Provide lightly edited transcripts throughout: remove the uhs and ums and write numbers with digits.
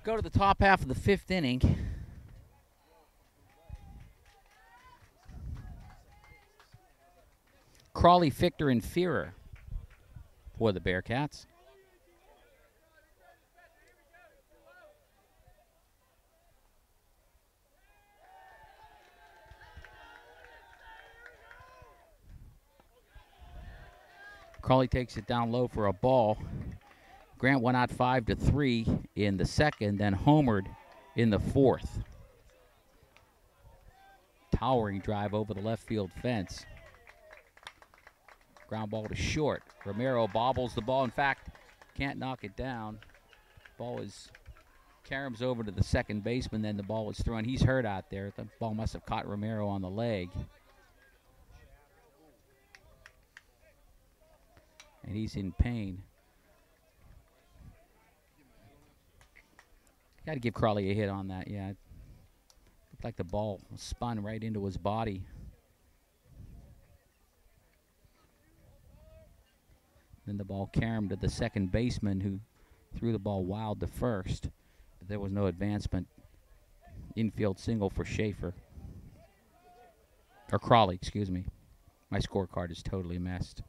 Go to the top half of the fifth inning. Crawley, Fichter, and Fearer for the Bearcats. Crawley takes it down low for a ball. Grant went out 5-3 in the second, then homered in the fourth. Towering drive over the left field fence. Ground ball to short. Romero bobbles the ball. In fact, can't knock it down. Ball is caroms over to the second baseman, then the ball is thrown. He's hurt out there. The ball must have caught Romero on the leg. And he's in pain. Got to give Crawley a hit on that, yeah. It looked like the ball spun right into his body. Then the ball caromed to the second baseman, who threw the ball wild to first. But there was no advancement. Infield single for Schaefer. Or Crawley, excuse me. My scorecard is totally messed.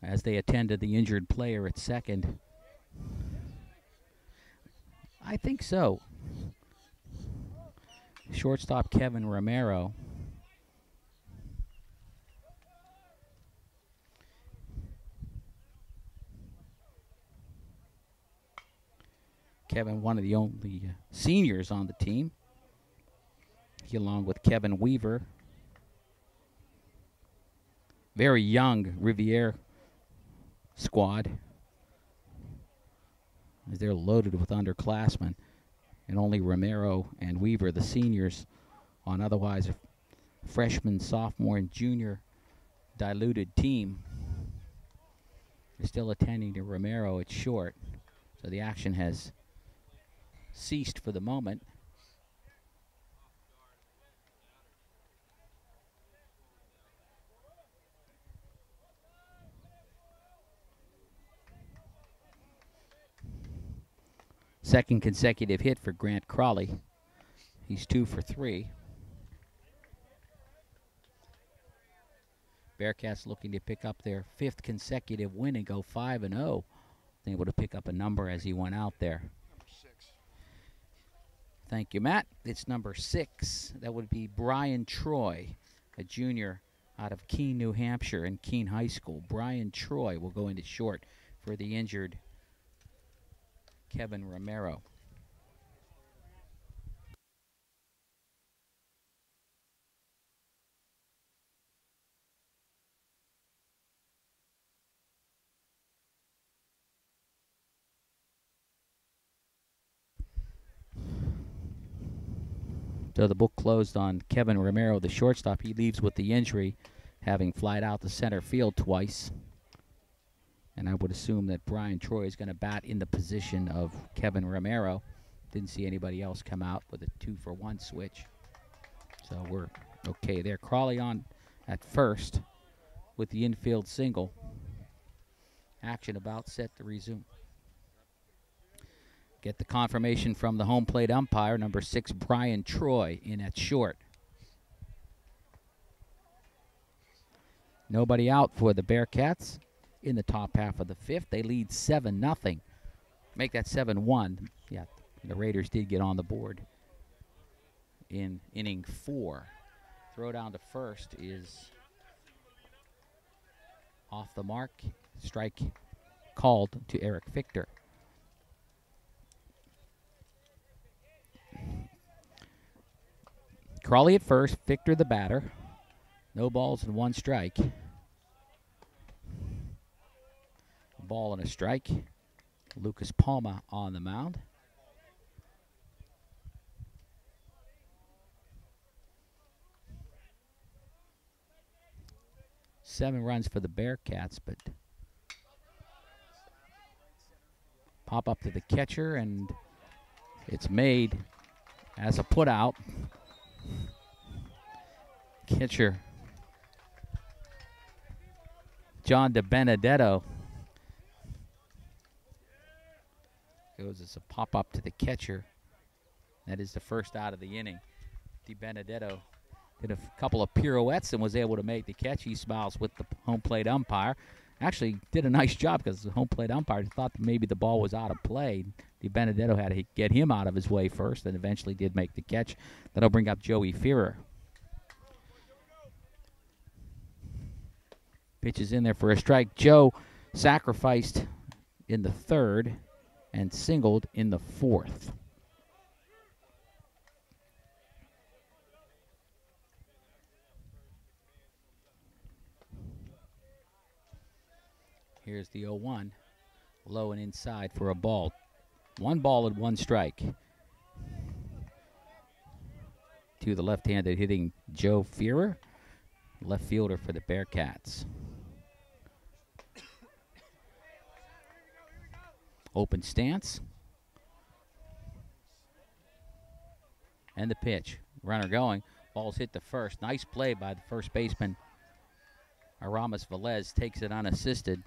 As they attend to the injured player at second. I think so. Shortstop Kevin Romero. Kevin, one of the only seniors on the team. He, along with Kevin Weaver. Very young Rivier squad, as they're loaded with underclassmen, and only Romero and Weaver, the seniors, on otherwise a freshman, sophomore, and junior diluted team. They're still attending to Romero at short, so the action has ceased for the moment. Second consecutive hit for Grant Crawley. He's 2 for 3. Bearcats looking to pick up their 5th consecutive win and go 5-0. Able to pick up a number as he went out there. Number 6. Thank you, Matt. It's number 6. That would be Brian Troy, a junior out of Keene, New Hampshire, and Keene High School. Brian Troy will go into short for the injured Kevin Romero. So the book closed on Kevin Romero, the shortstop. He leaves with the injury, having flied out to center field twice. And I would assume that Brian Troy is going to bat in the position of Kevin Romero. Didn't see anybody else come out with a 2-for-1 switch. So we're okay there. Crawley on at first with the infield single. Action about set to resume. Get the confirmation from the home plate umpire, number 6, Brian Troy, in at short. Nobody out for the Bearcats in the top half of the 5th. They lead 7-0. Make that 7-1. Yeah, the Raiders did get on the board in inning 4. Throw down to first is off the mark. Strike called to Eric Fichter. Crawley at first, Fichter the batter. No balls and 1 strike. A ball and a strike. Lucas Palma on the mound. Seven runs for the Bearcats, but pop up to the catcher, and it's made as a put out. Catcher John DiBenedetto goes as a pop-up to the catcher. That is the first out of the inning. DiBenedetto did a couple of pirouettes and was able to make the catch. He smiles with the home plate umpire. Actually did a nice job because the home plate umpire thought that maybe the ball was out of play. DiBenedetto had to get him out of his way first and eventually did make the catch. That'll bring up Joey Fearer. Pitch is in there for a strike. Joe sacrificed in the third and singled in the fourth. Here's the 0-1. Low and inside for a ball. 1 ball and 1 strike. To the left-handed hitting Joe Fearer, left fielder for the Bearcats. Open stance. And the pitch. Runner going. Ball's hit to first. Nice play by the first baseman. Aramis Velez takes it unassisted.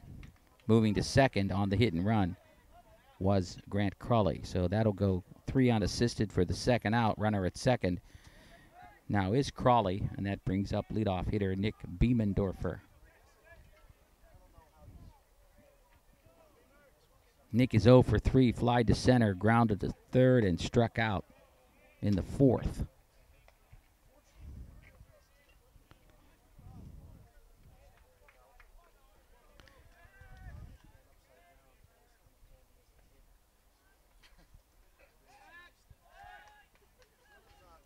Moving to second on the hit and run was Grant Crawley. So that'll go 3 unassisted for the second out. Runner at second now is Crawley, and that brings up leadoff hitter Nick Biemendorfer. Nick is 0 for 3, fly to center, grounded to third, and struck out in the fourth.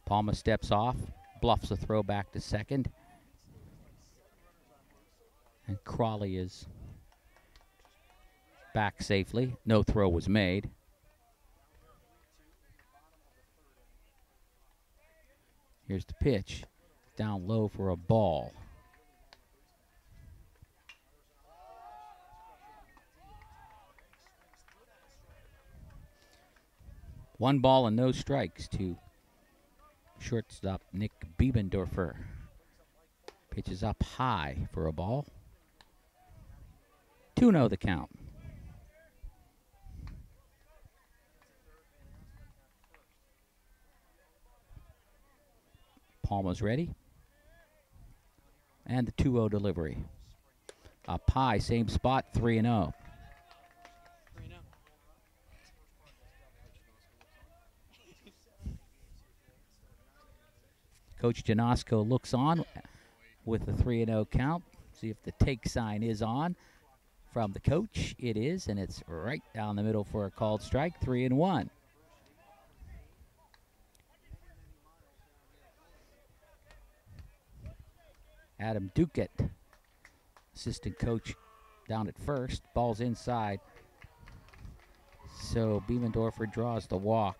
Palma steps off, bluffs a throw back to second. And Crawley is back safely. No throw was made. Here's the pitch. Down low for a ball. One ball and no strikes to shortstop Nick Biemendorfer. Pitches up high for a ball. 2-0 the count. Palma's ready. And the 2-0 delivery. Up high, same spot, 3-0. Coach Janosko looks on with the 3-0 count. See if the take sign is on from the coach. It is, and it's right down the middle for a called strike, 3-1. Adam Duquette, assistant coach down at first. Ball's inside. So Biemendorfer draws the walk.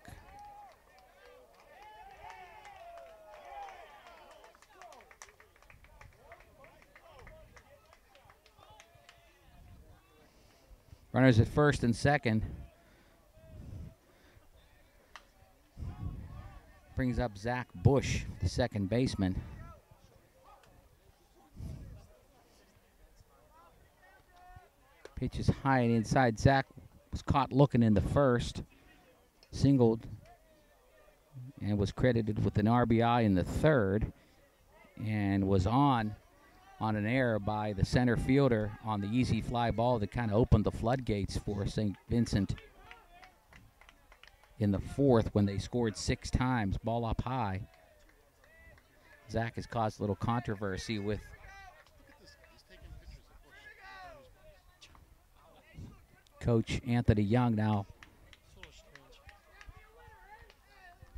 Runners at first and second. Brings up Zach Bush, the second baseman. Pitch is high and inside. Zach was caught looking in the first. Singled and was credited with an RBI in the third. And was on an error by the center fielder on the easy fly ball that kind of opened the floodgates for St. Vincent in the fourth when they scored 6 times, ball up high. Zach has caused a little controversy with Coach Anthony Young now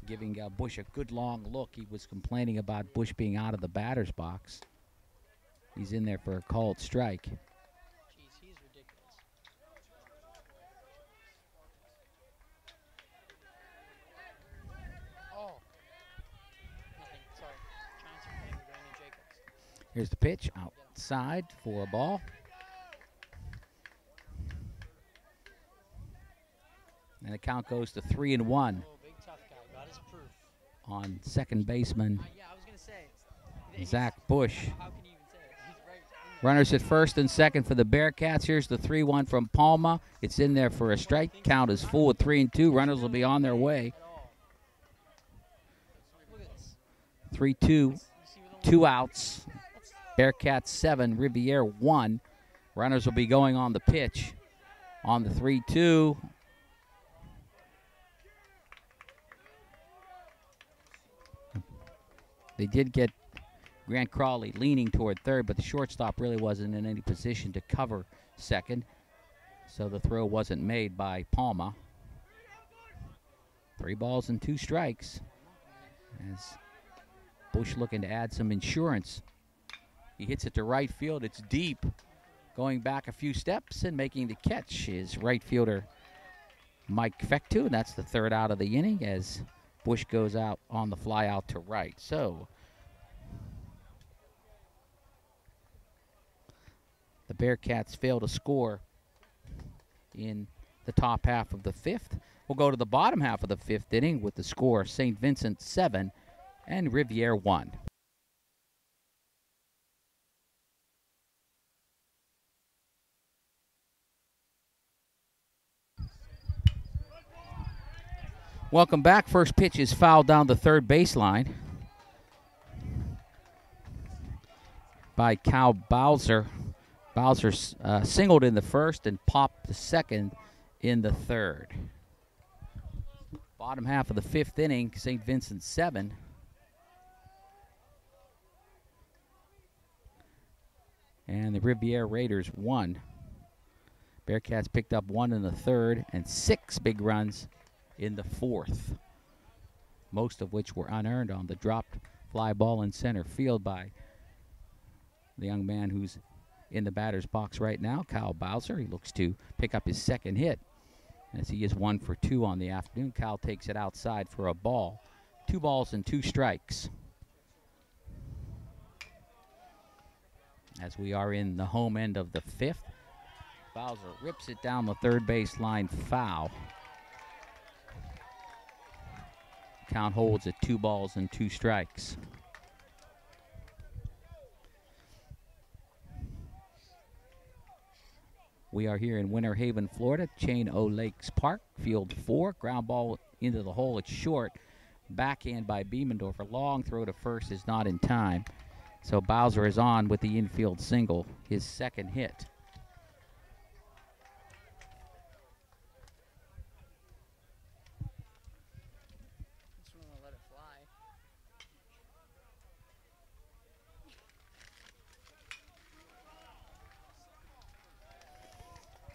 giving Bush a good long look. He was complaining about Bush being out of the batter's box. He's in there for a called strike. Jeez, he's ridiculous. Oh. Nothing. Sorry. Transfer playing with Brandon Jacobs. Here's the pitch outside for a ball. And the count goes to 3-1. Oh, big tough guy. Got his proof. On second baseman Yeah, I was going to say. Zach Bush. How can you even say it? He's right in Runners at first and second for the Bearcats. Here's the 3-1 from Palma. It's in there for a strike. Count is full at 3-2. Runners will be on their way. 3-2, 2 outs. Bearcats 7, Rivier 1. Runners will be going on the pitch on the 3-2. They did get Grant Crawley leaning toward third, but the shortstop really wasn't in any position to cover second, so the throw wasn't made by Palma. 3 balls and 2 strikes as Bush looking to add some insurance. He hits it to right field. It's deep. Going back a few steps and making the catch is right fielder Mike Fectu, and that's the 3rd out of the inning as Bush goes out on the fly out to right. So the Bearcats fail to score in the top half of the 5th. We'll go to the bottom half of the 5th inning with the score St. Vincent 7 and Rivier 1. Welcome back. First pitch is fouled down the third baseline by Cal Bowser. Bowser singled in the first and popped the second in the third. Bottom half of the 5th inning, St. Vincent 7. And the Rivier Raiders 1. Bearcats picked up 1 in the 3rd and 6 big runs in the 4th, most of which were unearned on the dropped fly ball in center field by the young man who's in the batter's box right now, Kyle Bowser. He looks to pick up his 2nd hit as he is 1 for 2 on the afternoon. Kyle takes it outside for a ball. 2 balls and 2 strikes. As we are in the home end of the 5th, Bowser rips it down the third baseline foul. Count holds at 2 balls and 2 strikes. We are here in Winter Haven, Florida, Chain O Lakes Park, field 4. Ground ball into the hole, it's short. Backhand by Biemendorfer. Long throw to first is not in time. So Bowser is on with the infield single, his 2nd hit.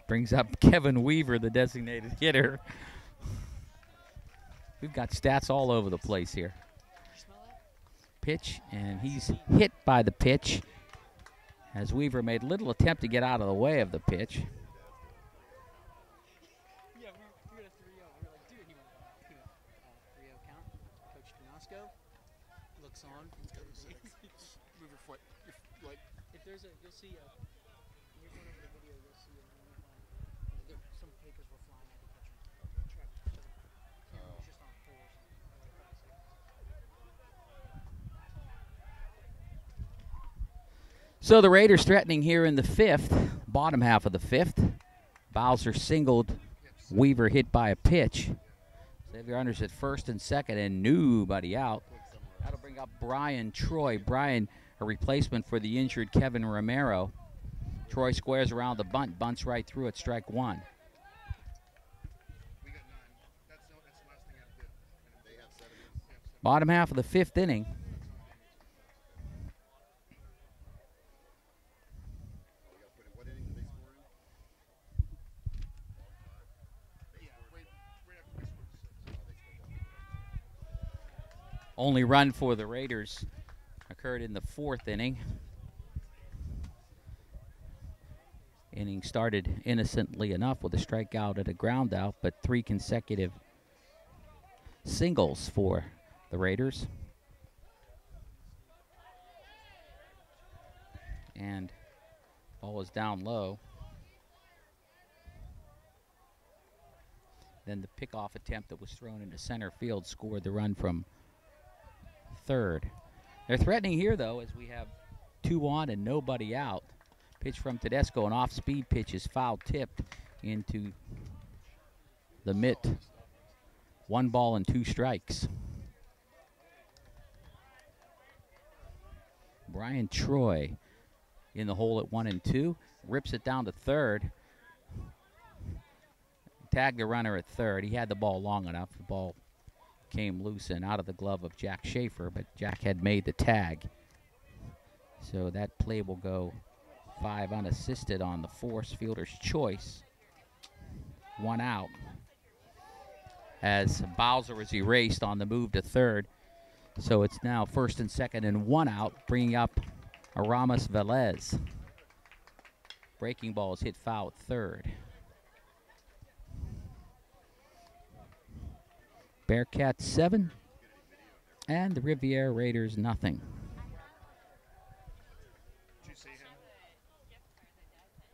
Brings up Kevin Weaver, the designated hitter. We've got stats all over the place here. Pitch, and he's hit by the pitch as Weaver made little attempt to get out of the way of the pitch. Yeah, we got a 3-0. We were like, dude, he went 3-0 count. Coach Donosco looks on. Move your foot. Like, if there's a, you'll see a, here's one over the video, you'll see some papers were flying at the catcher. Camera was just on full or something. So the Raiders threatening here in the 5th, bottom half of the 5th. Bowser singled, Weaver hit by a pitch. Xavier Unders at first and second and nobody out. That'll bring up Brian Troy. Brian, a replacement for the injured Kevin Romero. Troy squares around the bunt, bunts right through it, strike 1. we got 9. That's the last thing I have to do. They have 7. Bottom half of the 5th inning. What inning did they score in? Yeah, right after we scored 6. Only run for the Raiders occurred in the 4th inning. Inning started innocently enough with a strikeout and a ground out, but 3 consecutive singles for the Raiders. And ball is down low. Then the pickoff attempt that was thrown into center field scored the run from third. They're threatening here, though, as we have 2 on and nobody out. Pitch from Tedesco, an off-speed pitch is foul-tipped into the mitt. 1 ball and 2 strikes. Brian Troy in the hole at 1 and 2. Rips it down to third. Tagged the runner at third. He had the ball long enough. The ball came loose and out of the glove of Jack Schaefer, but Jack had made the tag. So that play will go 5 unassisted on the force fielder's choice. 1 out. As Bowser is erased on the move to third. So it's now first and second and 1 out, bringing up Aramis Velez. Breaking ball is hit foul at third. Bearcats 7 and the Rivier Raiders nothing. Did you see him?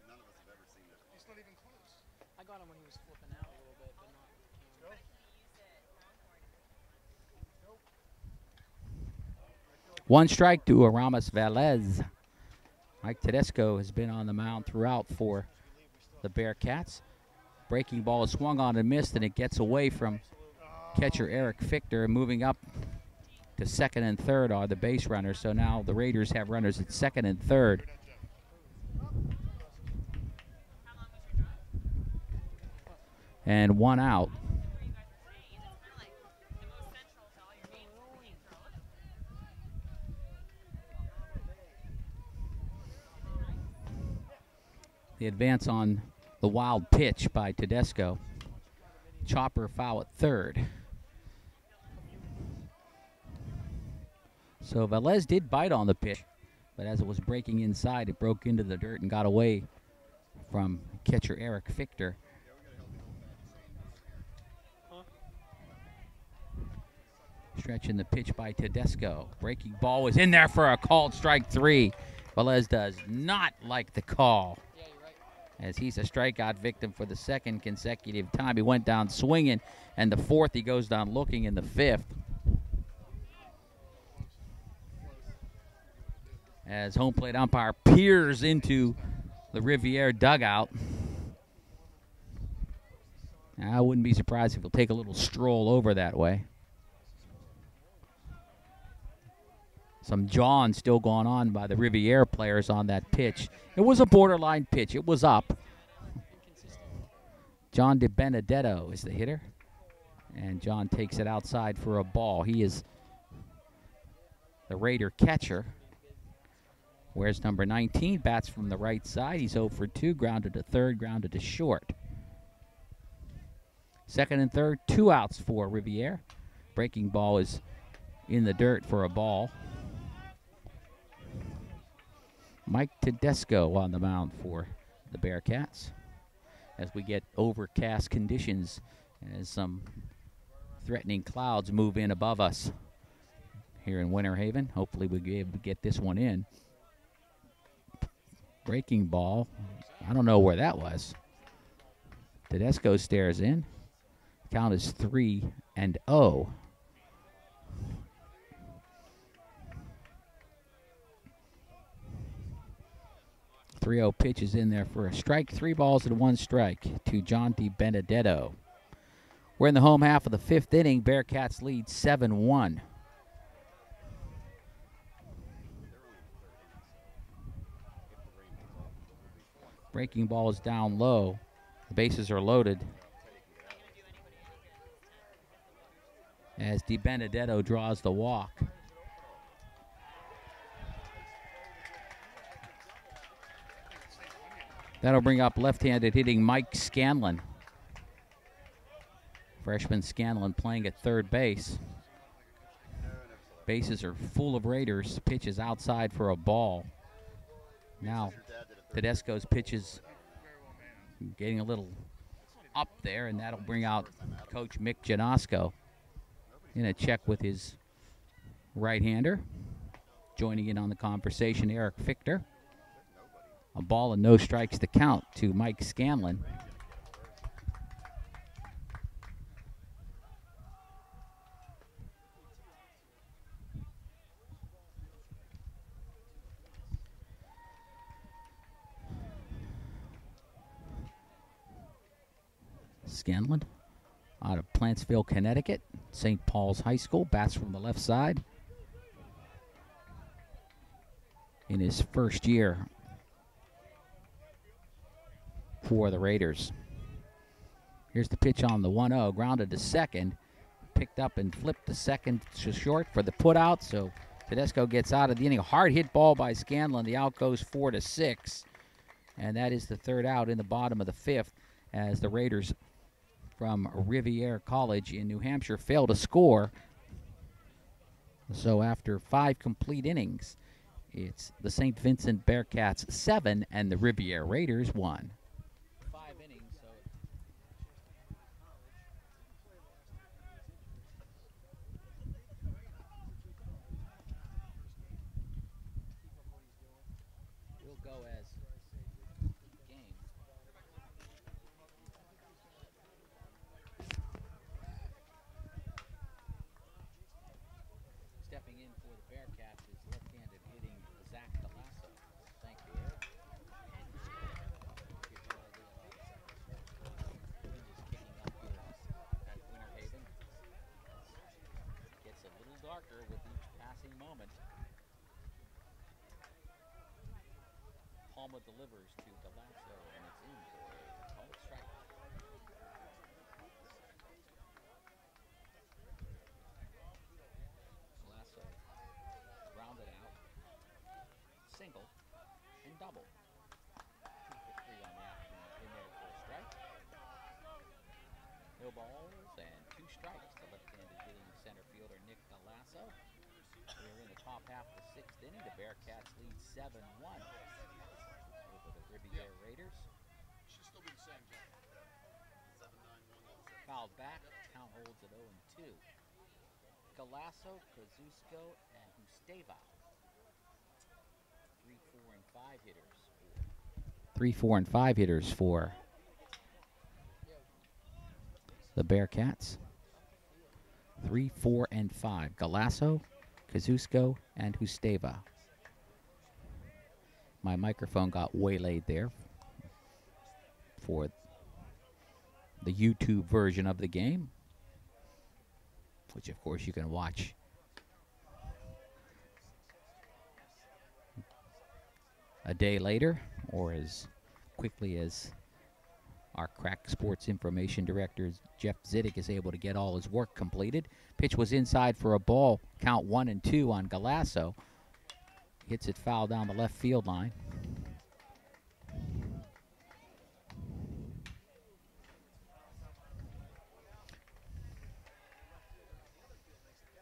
None of us have ever seen it. He's not even close. I got him when he was flipping out a little bit, but not. Go. 1 strike to Aramis Velez. Mike Tedesco has been on the mound throughout for the Bearcats. Breaking ball is swung on and missed, and it gets away from catcher Eric Fichter. Moving up to second and third are the base runners. So now the Raiders have runners at second and third. And 1 out. The advance on the wild pitch by Tedesco. Chopper foul at third. So Velez did bite on the pitch, but as it was breaking inside, it broke into the dirt and got away from catcher Eric Fichter. Stretching the pitch by Tedesco. Breaking ball was in there for a called strike 3. Velez does not like the call, as he's a strikeout victim for the 2nd consecutive time. He went down swinging, and the 4th he goes down looking in the 5th. As home plate umpire peers into the Rivier dugout. I wouldn't be surprised if he'll take a little stroll over that way. Some jawing still going on by the Rivier players on that pitch. It was a borderline pitch. It was up. John DiBenedetto is the hitter. And John takes it outside for a ball. He is the Raider catcher. Wears number 19, bats from the right side. He's 0 for 2, grounded to third, grounded to short. Second and third, 2 outs for Rivier. Breaking ball is in the dirt for a ball. Mike Tedesco on the mound for the Bearcats as we get overcast conditions as some threatening clouds move in above us here in Winter Haven. Hopefully we'll be able to get this one in. Breaking ball, I don't know where that was. Tedesco stares in. Count is 3-0. 3-0 pitch is in there for a strike. 3 balls and 1 strike to John DiBenedetto. We're in the home half of the 5th inning. Bearcats lead 7-1. Breaking ball is down low. The bases are loaded. As DiBenedetto draws the walk. That'll bring up left-handed hitting Mike Scanlon. Freshman Scanlon playing at third base. Bases are full of Raiders. Pitch is outside for a ball. Now Tedesco's pitch is getting a little up there, and that'll bring out Coach Mick Janosko in a check with his right-hander. Joining in on the conversation, Eric Fichter. A ball and no strikes to count to Mike Scanlon. Scanlon out of Plantsville, Connecticut. St. Paul's High School, bats from the left side. In his first year for the Raiders. Here's the pitch on the 1-0, grounded to second. Picked up and flipped to second to short for the putout, so Tedesco gets out of the inning. Hard hit ball by Scanlon. The out goes 4-6. And that is the third out in the bottom of the fifth as the Raiders from Rivier College in New Hampshire fail to score. So after 5 complete innings, it's the St. Vincent Bearcats 7 and the Rivier Raiders 1. 5 innings, so we'll go as game. Stepping in for the Bearcats is left-handed hitting Zach Galasso. Thank you, Eric. Wind is kicking up here at Winter Haven. It gets a little darker with each passing moment. Palma delivers to Galasso, and it's in for a called strike. Galasso rounded out, single, and double. 2 for 3 on the afternoon. In there for a strike. No balls and 2 strikes to left-handed hitting center fielder Nick Galasso. We're in the top half of the 6th inning. The Bearcats lead 7-1 over the Rivier Raiders. Should still be the same, Jack. 7-9-1. Fouled back. Count holds at 0-2. Galasso, Kazusko, and Husteva. 3, 4, and 5 hitters. 3, 4, and 5 hitters for the Bearcats. 3, 4, and 5. Galasso, Kazusko, and Husteva. My microphone got waylaid there for the YouTube version of the game, which of course you can watch a day later or as quickly as our crack sports information director Jeff Ziddick is able to get all his work completed. Pitch was inside for a ball. Count 1-2 on Galasso. Hits it foul down the left field line.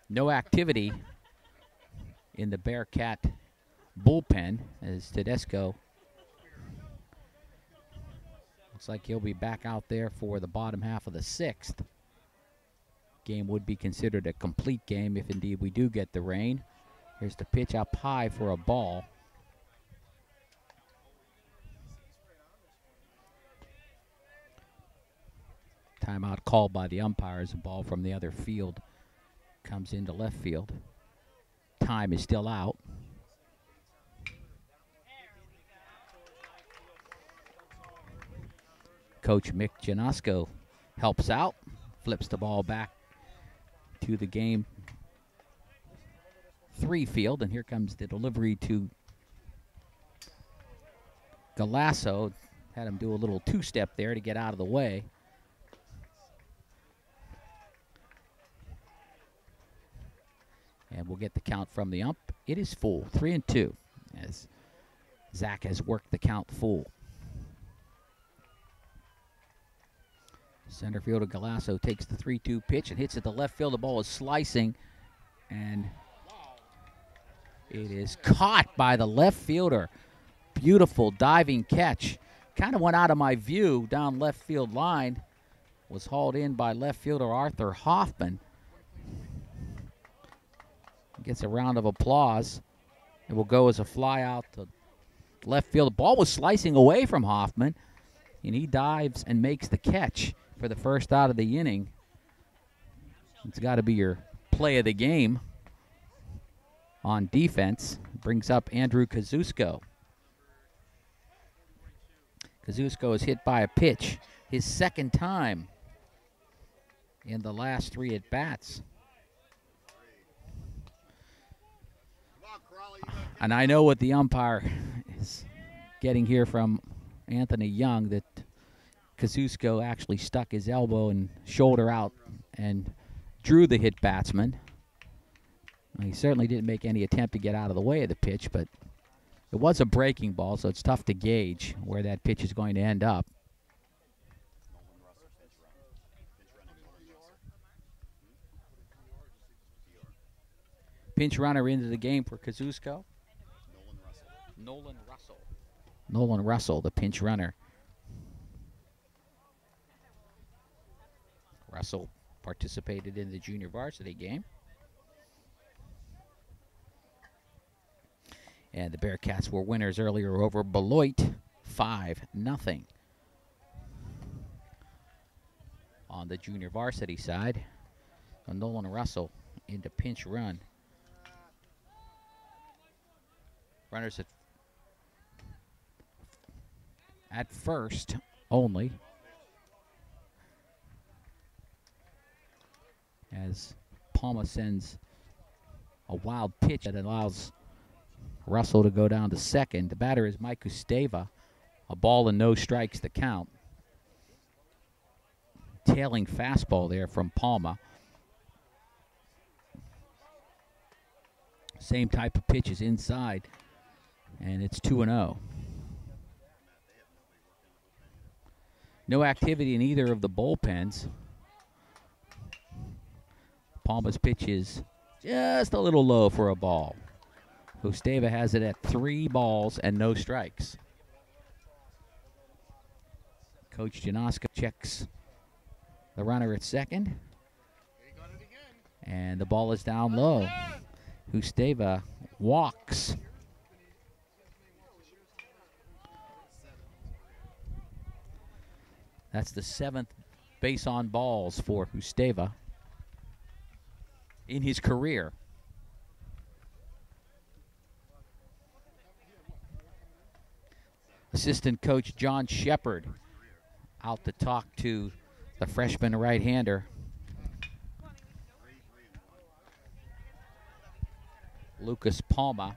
No activity in the Bearcat bullpen as Tedesco looks like he'll be back out there for the bottom half of the 6th. Game would be considered a complete game if indeed we do get the rain. Here's the pitch up high for a ball. Timeout called by the umpires. A ball from the other field comes into left field. Time is still out. Coach Mick Janosko helps out, flips the ball back to the game 3 field, and here comes the delivery to Galasso. Had him do a little 2-step there to get out of the way. And we'll get the count from the ump. It is full, 3-2, as Zach has worked the count full. Center fielder Galasso takes the 3-2 pitch and hits it to left field. The ball is slicing, and it is caught by the left fielder. Beautiful diving catch. Kind of went out of my view down left field line. Was hauled in by left fielder Arthur Hoffman. Gets a round of applause. It will go as a fly out to left field. The ball was slicing away from Hoffman, and he dives and makes the catch for the first out of the inning. It's got to be your play of the game on defense. Brings up Andrew Kazusko. Kazusko is hit by a pitch his second time in the last 3 at bats. And I know what the umpire is getting here from Anthony Young, that Kazusko actually stuck his elbow and shoulder out and drew the hit batsman. He certainly didn't make any attempt to get out of the way of the pitch, but it was a breaking ball, so it's tough to gauge where that pitch is going to end up. Pinch runner into the game for Kazusko. Nolan Russell, the pinch runner. Russell participated in the junior varsity game. And the Bearcats were winners earlier over Beloit, 5-0. On the junior varsity side, Nolan Russell into pinch run. Runners at first only, as Palma sends a wild pitch that allows Russell to go down to second. The batter is Mike Usteva. A ball and no strikes to count. Tailing fastball there from Palma. Same type of pitch is inside, and it's 2-0. No activity in either of the bullpens. Palma's pitch is just a little low for a ball. Usteva has it at 3 balls and no strikes. Coach Janoska checks the runner at second. And the ball is down low. Usteva walks. That's the 7th base on balls for Usteva in his career. Assistant coach John Shepard out to talk to the freshman right-hander. Lucas Palma.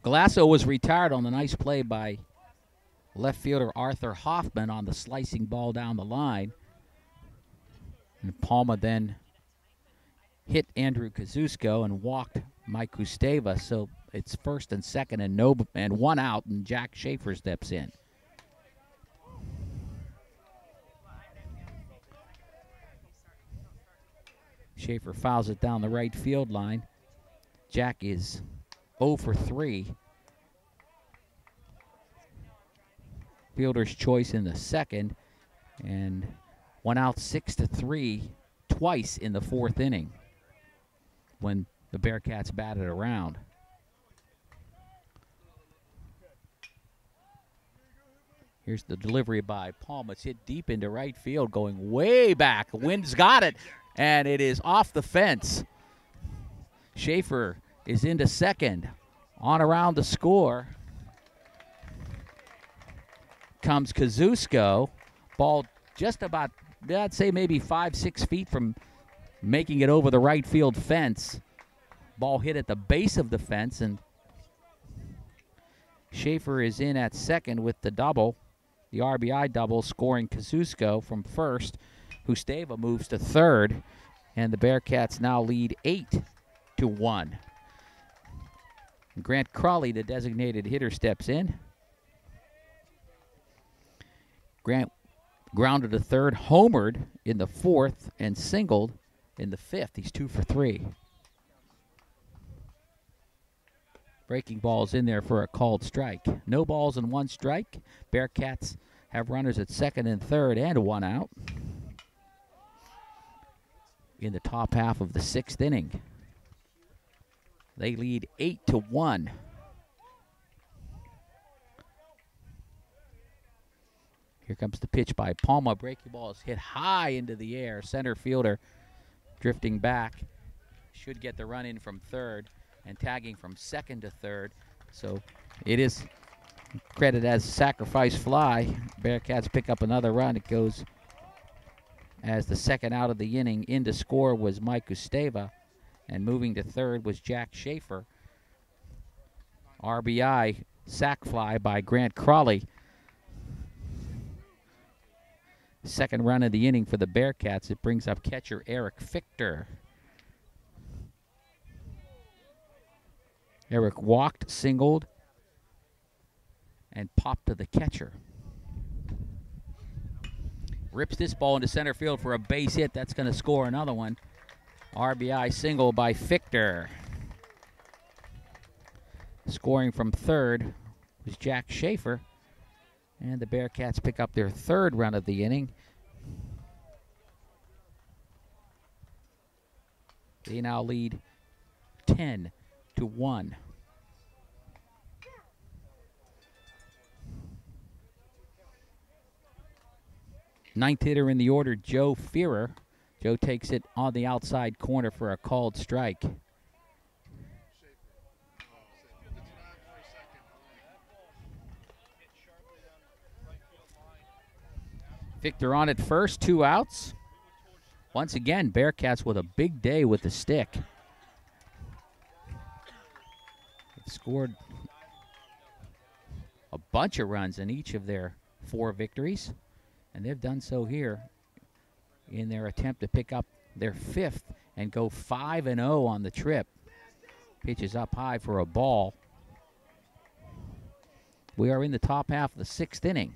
Galasso was retired on the nice play by left fielder Arthur Hoffman on the slicing ball down the line. And Palma then hit Andrew Kazusko and walked Mike Usteva, so it's first and second and 1 out, and Jack Schaefer steps in. Schaefer fouls it down the right field line. Jack is 0 for 3. Fielder's choice in the second, and 1 out, 6-3 twice in the 4th inning when the Bearcats batted around. Here's the delivery by Palma. It's hit deep into right field, going way back. The wind's got it, and it is off the fence. Schaefer is into second. On around the score comes Kazusko. Ball just about, I'd say maybe 5-6 feet from making it over the right field fence. Ball hit at the base of the fence, and Schaefer is in at second with the double, the RBI double, scoring Kazusko from first. Usteva moves to third, and the Bearcats now lead 8-1. Grant Crawley, the designated hitter, steps in. Grant grounded to third, homered in the 4th, and singled in the 5th. He's 2 for 3. Breaking ball's in there for a called strike. No balls and 1 strike. Bearcats have runners at second and third and 1 out in the top half of the 6th inning. They lead 8-1. Here comes the pitch by Palma. Breaking ball is hit high into the air. Center fielder drifting back. Should get the run in from third and tagging from second to third. So it is Credit as a sacrifice fly. Bearcats pick up another run. It goes as the second out of the inning. In to score was Mike Gusteva, and moving to third was Jack Schaefer. RBI sac fly by Grant Crawley. Second run of the inning for the Bearcats. It brings up catcher Eric Fichter. Eric walked, singled, and popped to the catcher. Rips this ball into center field for a base hit. That's going to score another one. RBI single by Fichter. Scoring from third was Jack Schaefer. And the Bearcats pick up their third run of the inning. They now lead 10-1. Ninth hitter in the order, Joe Fearer. Joe takes it on the outside corner for a called strike. Fichter on at first, 2 outs. Once again, Bearcats with a big day with the stick. They've scored a bunch of runs in each of their 4 victories, and they've done so here in their attempt to pick up their 5th and go 5-0 on the trip. Pitches up high for a ball. We are in the top half of the 6th inning.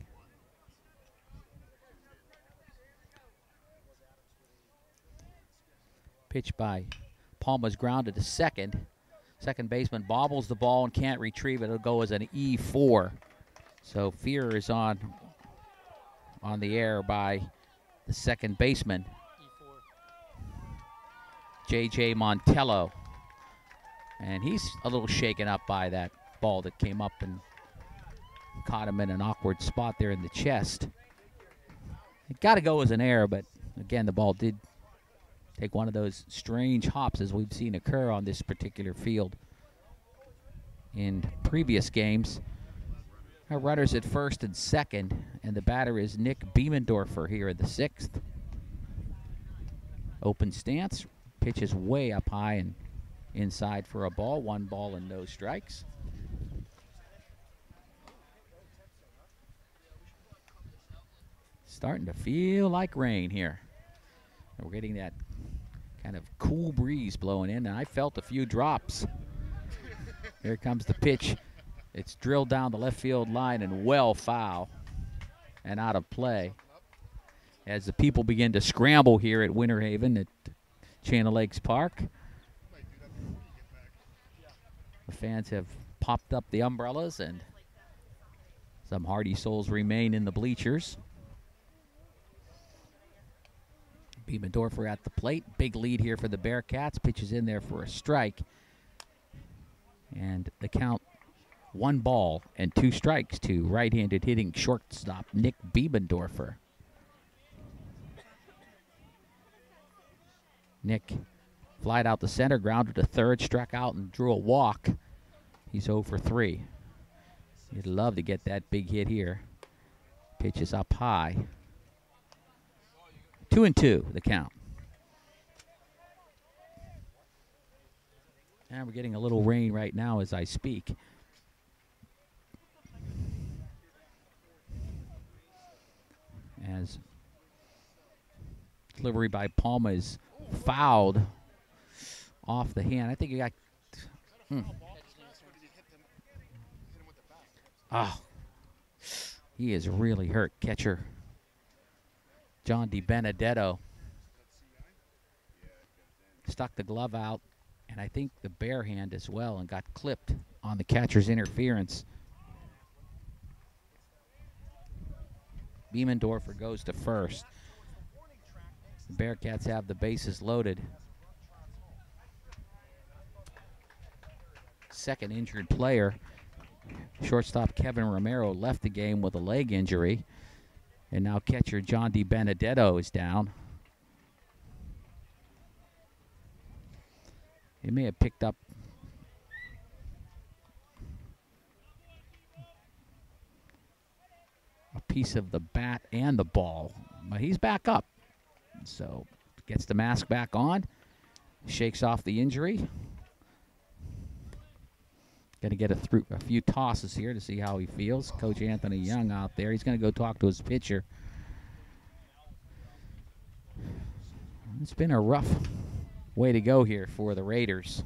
Pitch by Palma's grounded to second. Second baseman bobbles the ball and can't retrieve it. It'll go as an E4. So Fear is on the air by the second baseman, J.J. Montello. And he's a little shaken up by that ball that came up and caught him in an awkward spot there in the chest. It got to go as an error, but again, the ball did take one of those strange hops as we've seen occur on this particular field in previous games. Our runners at first and second, and the batter is Nick Biemendorfer here in the 6th. Open stance, pitches way up high and inside for a ball. 1 ball and no strikes. Starting to feel like rain here. We're getting that kind of cool breeze blowing in, and I felt a few drops. Here comes the pitch. It's drilled down the left field line and well foul and out of play. As the people begin to scramble here at Winter Haven at Channel Lakes Park. The fans have popped up the umbrellas, and some hardy souls remain in the bleachers. Biemendorfer at the plate. Big lead here for the Bearcats. Pitches in there for a strike. And the count, 1 ball and 2 strikes to right-handed hitting shortstop Nick Biemendorfer. Nick flied out the center, grounded to third, struck out and drew a walk. He's 0 for 3. You'd love to get that big hit here. Pitch is up high. 2-2, the count. And we're getting a little rain right now as I speak. As delivery by Palma is fouled off the hand. I think he got... Oh, he is really hurt. Catcher John DiBenedetto stuck the glove out, and I think the bare hand as well, and got clipped on the catcher's interference. Biemendorfer goes to first. The Bearcats have the bases loaded. Second injured player, shortstop Kevin Romero, left the game with a leg injury. And now catcher John DiBenedetto is down. He may have picked up piece of the bat and the ball. But he's back up. So gets the mask back on. Shakes off the injury. Going to get a few tosses here to see how he feels. Coach Anthony Young out there. He's going to go talk to his pitcher. It's been a rough way to go here for the Raiders.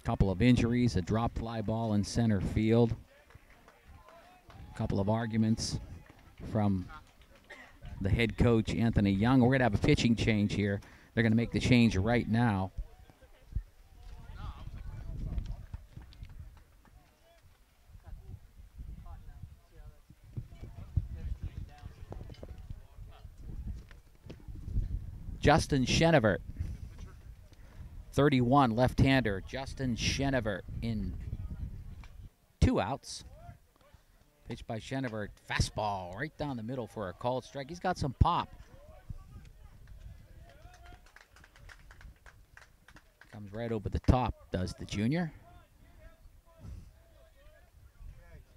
Couple of injuries, a drop fly ball in center field. A couple of arguments from the head coach, Anthony Young. We're going to have a pitching change here. They're going to make the change right now. Justin Chenevert, 31, left-hander. Justin Chenevert in 2 outs. Pitched by Chenevert, fastball right down the middle for a called strike. He's got some pop. Comes right over the top, does the junior.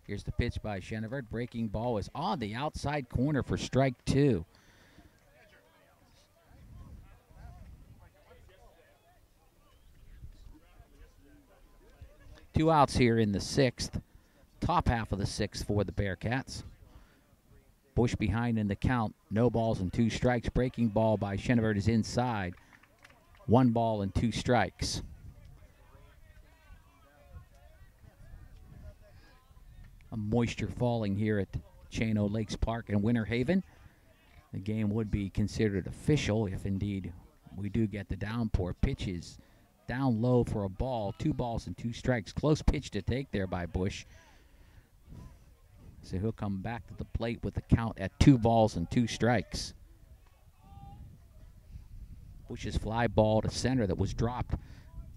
Here's the pitch by Chenevert. Breaking ball is on the outside corner for strike 2. Two outs here in the 6th. Top half of the 6th for the Bearcats. Bush behind in the count. No balls and 2 strikes. Breaking ball by Chenevert is inside. 1 ball and 2 strikes. A moisture falling here at Chano Lakes Park in Winter Haven. The game would be considered official if indeed we do get the downpour. Pitches down low for a ball. 2 balls and 2 strikes. Close pitch to take there by Bush. So he'll come back to the plate with the count at 2 balls and 2 strikes. Bush's fly ball to center that was dropped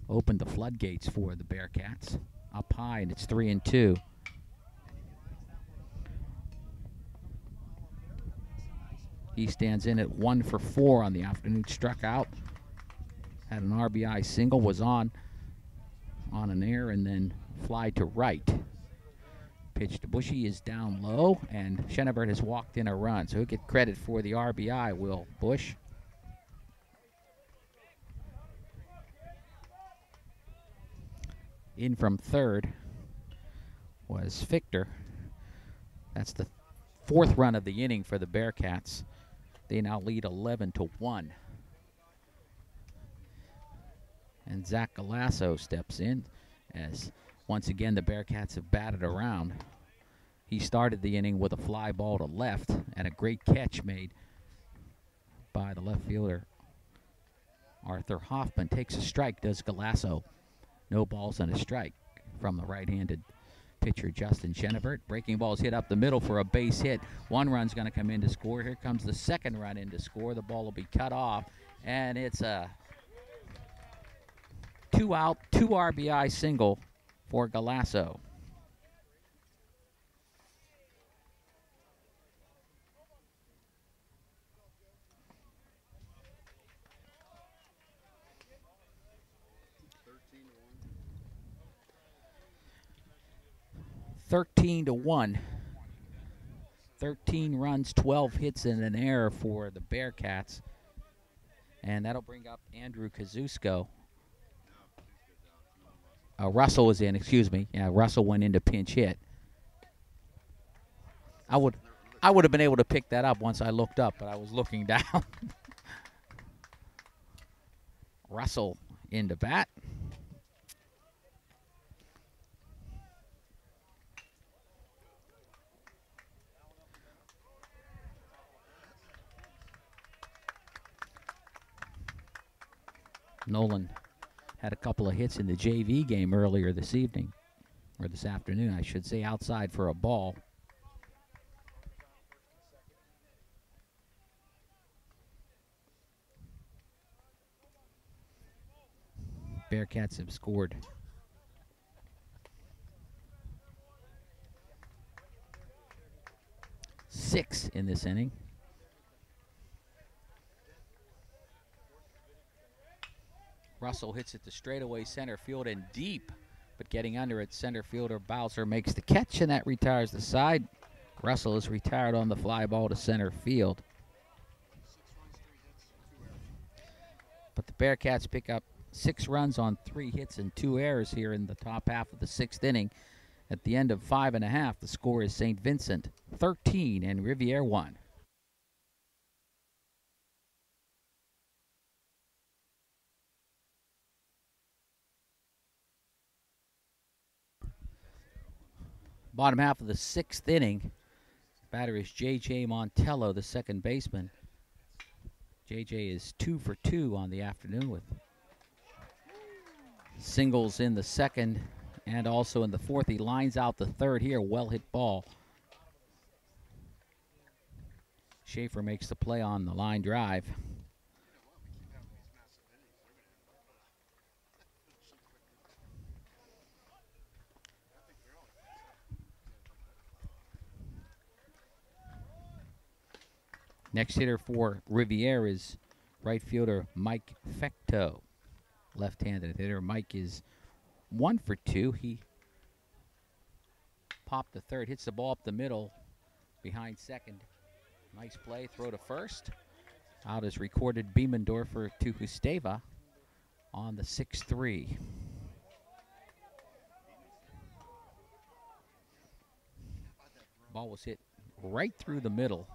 opened the floodgates for the Bearcats. Up high, and it's 3-2. He stands in at 1 for 4 on the afternoon. Struck out. Had an RBI single, was on an air, and then fly to right. Pitch to Bushy is down low, and Chenevert has walked in a run. So he'll get credit for the RBI, will Bush. In from third was Fichter. That's the 4th run of the inning for the Bearcats. They now lead 11-1. And Zach Galasso steps in as once again the Bearcats have batted around. He started the inning with a fly ball to left and a great catch made by the left fielder. Arthur Hoffman takes a strike, does Galasso. No balls and a strike from the right-handed pitcher Justin Chenevert. Breaking ball is hit up the middle for a base hit. 1 run's going to come in to score. Here comes the 2nd run in to score. The ball will be cut off, and it's a 2-out, 2 RBI single for Galasso. (13-1). 13 runs, 12 hits, and an error for the Bearcats. And that'll bring up Andrew Kazusko. Russell was in, excuse me. Yeah, Russell went into pinch hit. I would have been able to pick that up once I looked up, but I was looking down. Russell into bat. Nolan had a couple of hits in the JV game earlier this evening, or this afternoon, I should say, outside for a ball. Bearcats have scored 6 in this inning. Russell hits it to straightaway center field and deep But getting under it, center fielder Bowser makes the catch, and that retires the side. Russell is retired on the fly ball to center field. But the Bearcats pick up 6 runs on 3 hits and 2 errors here in the top half of the 6th inning. At the end of 5 1/2, the score is St. Vincent 13 and Rivier 1. Bottom half of the 6th inning, batter is J.J. Montello, the second baseman. J.J. is 2 for 2 on the afternoon with singles in the second and also in the fourth. He lines out the third here, well hit ball. Schaefer makes the play on the line drive. Next hitter for Rivier is right fielder Mike Fecto. Left-handed hitter. Mike is 1 for 2. He popped the third, hits the ball up the middle behind second. Nice play, throw to first. Out is recorded Biemendorfer to Husteva on the 6-3. Ball was hit right through the middle.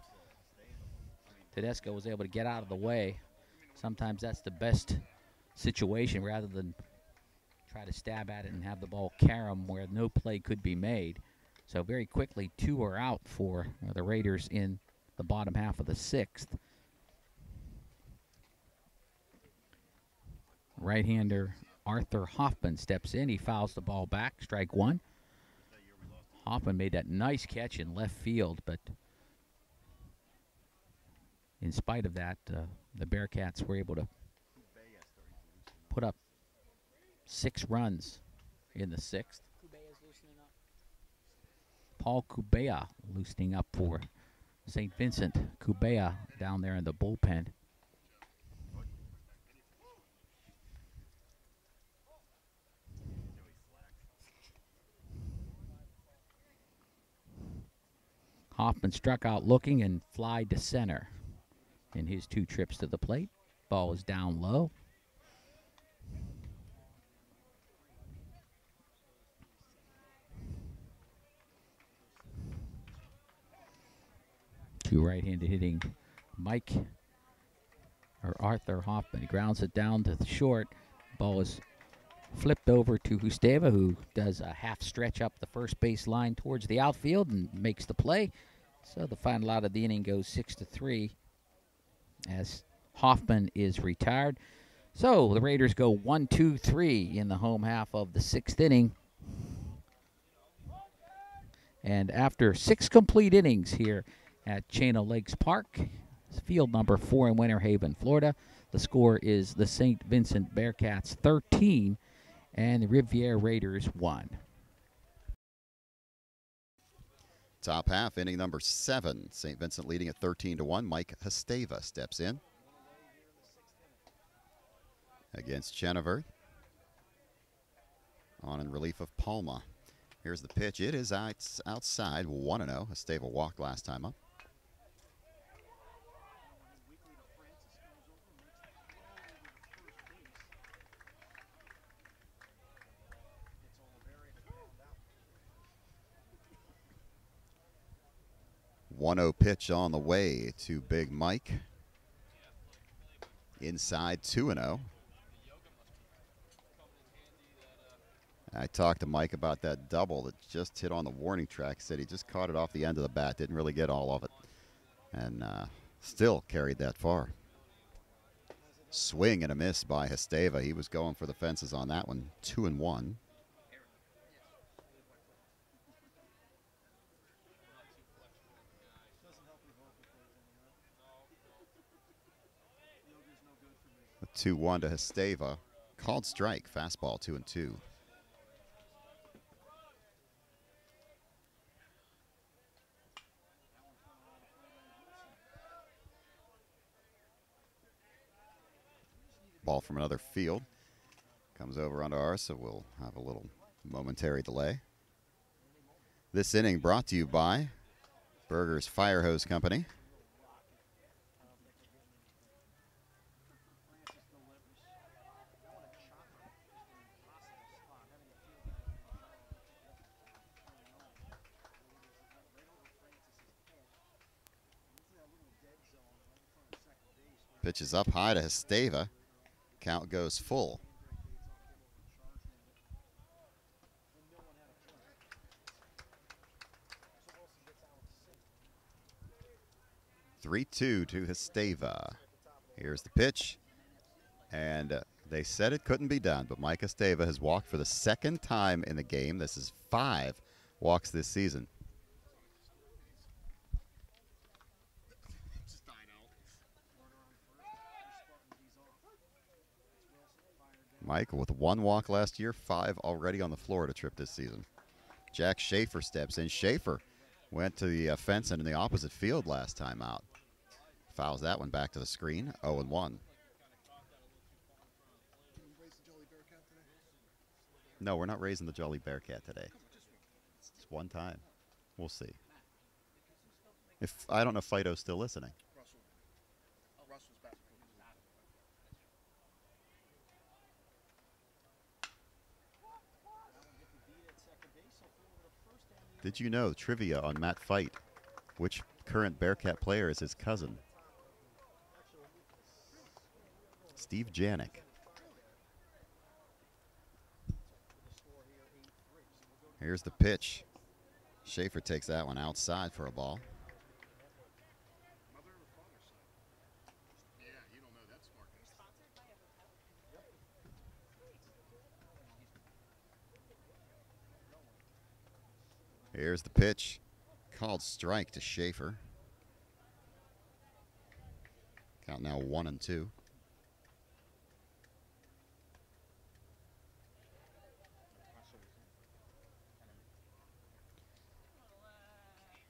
Tedesco was able to get out of the way. Sometimes that's the best situation rather than try to stab at it and have the ball carom where no play could be made. So very quickly, 2 are out for the Raiders in the bottom half of the 6th. Right-hander Arthur Hoffman steps in. He fouls the ball back, strike 1. Hoffman made that nice catch in left field, but in spite of that, the Bearcats were able to put up 6 runs in the 6th. Paul Kubea loosening up for St. Vincent. Kubea down there in the bullpen. Hoffman struck out looking and flied to center in his 2 trips to the plate. Ball is down low. Two right-handed hitting Arthur Hoffman. He grounds it down to the short. Ball is flipped over to Husteva, who does a half stretch up the first base line towards the outfield and makes the play. So the final out of the inning goes 6-3 as Hoffman is retired. So the Raiders go 1-2-3 in the home half of the 6th inning. And after 6 complete innings here at Chano Lakes Park, field number 4 in Winter Haven, Florida, the score is the St. Vincent Bearcats 13 and the Rivier Raiders 1. Top half, inning number 7. St. Vincent leading at 13-1. Mike Husteva steps in against Chenevert on in relief of Palma. Here's the pitch. It is outside, 1-0. Husteva walked last time up. One-0 pitch on the way to Big Mike. Inside 2-0. I talked to Mike about that double that just hit on the warning track. Said he just caught it off the end of the bat. Didn't really get all of it. And still carried that far. Swing and a miss by Husteva. He was going for the fences on that one. 2-1. A 2-1 to Husteva. Called strike. Fastball 2-2. Ball from another field. Comes over onto ours, so we'll have a little Momentary delay. This inning brought to you by Berger's Fire Hose Company. Pitch is up high to Esteva. Count goes full. 3-2 to Esteva. Here's the pitch. And they said it couldn't be done, but Mike Esteva has walked for the second time in the game. This is 5 walks this season. Mike with 1 walk last year, 5 already on the Florida trip this season. Jack Schaefer steps in. Schaefer went to the fence and in the opposite field last time out. Fouls that one back to the screen, 0-1. No, we're not raising the Jolly Bearcat today. It's one time. We'll see. I don't know if Fido's still listening. Did you know, trivia on Matt Fight, which current Bearcat player is his cousin? Steve Janik. Here's the pitch. Schaefer takes that one outside for a ball. Here's the pitch. Called strike to Schaefer. Count now 1-2.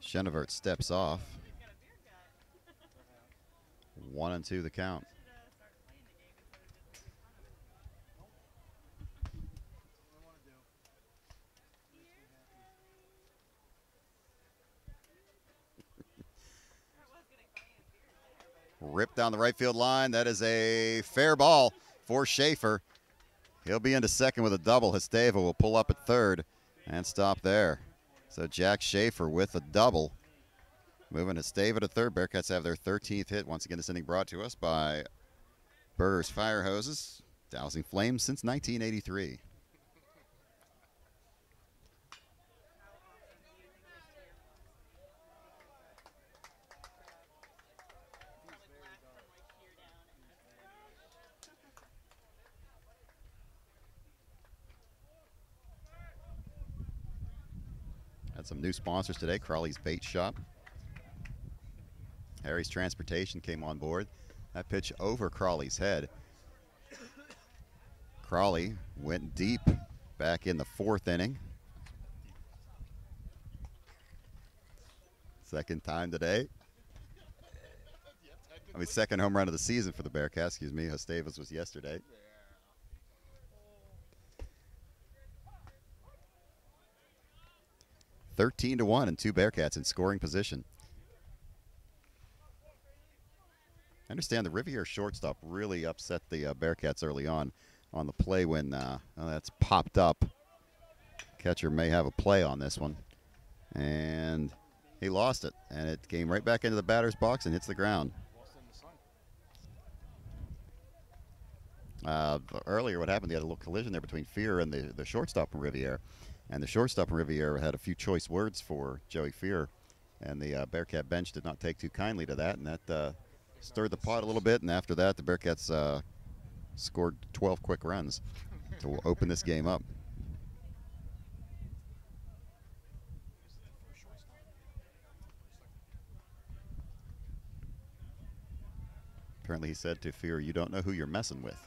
Chenevert steps off. 1-2 the count. Ripped down the right field line. That is a fair ball for Schaefer. He'll be into second with a double. Esteva will pull up at third and stop there. So Jack Schaefer with a double. Moving Esteva to third. Bearcats have their 13th hit. Once again, this inning brought to us by Berger's Fire Hoses, dousing flames since 1983. Had some new sponsors today. Crawley's Bait Shop. Harry's Transportation came on board. That pitch over Crawley's head. Crawley went deep back in the 4th inning. Second time today. I mean, second home run of the season for the Bearcats. Excuse me. Esteva's was yesterday. 13-1 and 2 Bearcats in scoring position. I understand the Rivier shortstop really upset the Bearcats early on the play when that's popped up. Catcher may have a play on this one. And he lost it. And it came right back into the batter's box and hits the ground. Earlier what happened, they had a little collision there between Fear and the shortstop from Rivier. And the shortstop from Rivier had a few choice words for Joey Fear. And the Bearcat bench did not take too kindly to that. And that stirred the pot a little bit. And after that, the Bearcats scored 12 quick runs to open this game up. Apparently he said to Fear, "You don't know who you're messing with."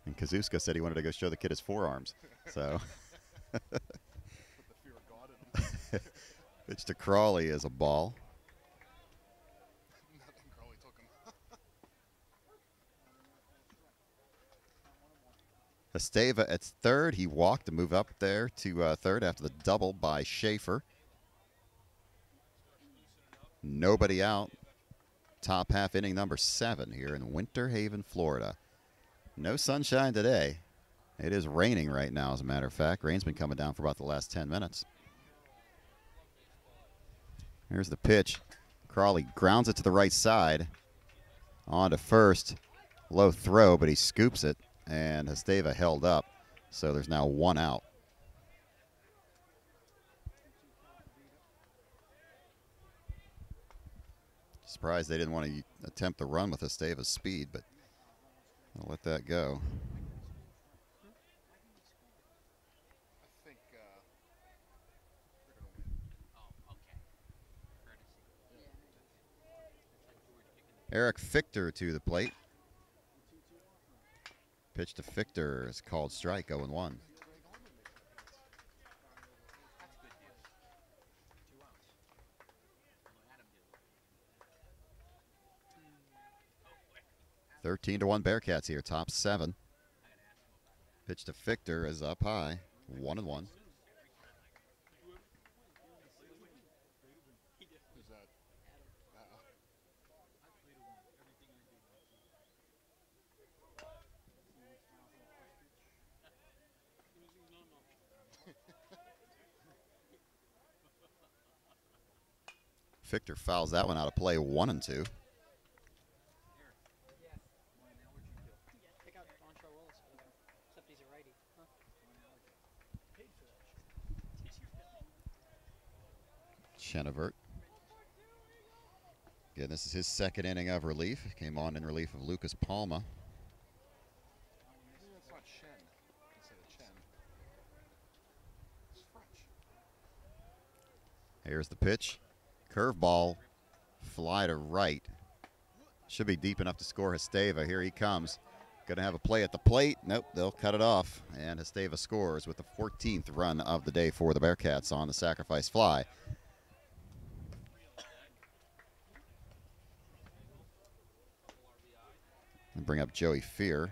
And Kazuska said he wanted to go show the kid his forearms. So pitch to Crawley is a ball. Esteva at third. He walked to move up there to third after the double by Schaefer. Nobody out. Top half inning number 7 here in Winter Haven, Florida. No sunshine today. It is raining right now, as a matter of fact. Rain's been coming down for about the last 10 minutes. Here's the pitch. Crawley grounds it to the right side. On to first. Low throw, but he scoops it. And Esteva held up. So there's now 1 out. Surprised they didn't want to attempt the run with Esteva's speed, but I'll let that go. Eric Fichter to the plate. Pitch to Fichter is called strike, 0-1. $13 to 1 Bearcats here, top 7. Pitch to Fichter is up high, 1-1. Fichter fouls that one out of play, 1-2. Chenevert. Again, this is his second inning of relief. Came on in relief of Lucas Palma. Here's the pitch. Curveball, fly to right. Should be deep enough to score Esteva. Here he comes. Going to have a play at the plate. Nope, they'll cut it off. And Esteva scores with the 14th run of the day for the Bearcats on the sacrifice fly. And bring up Joey Fear.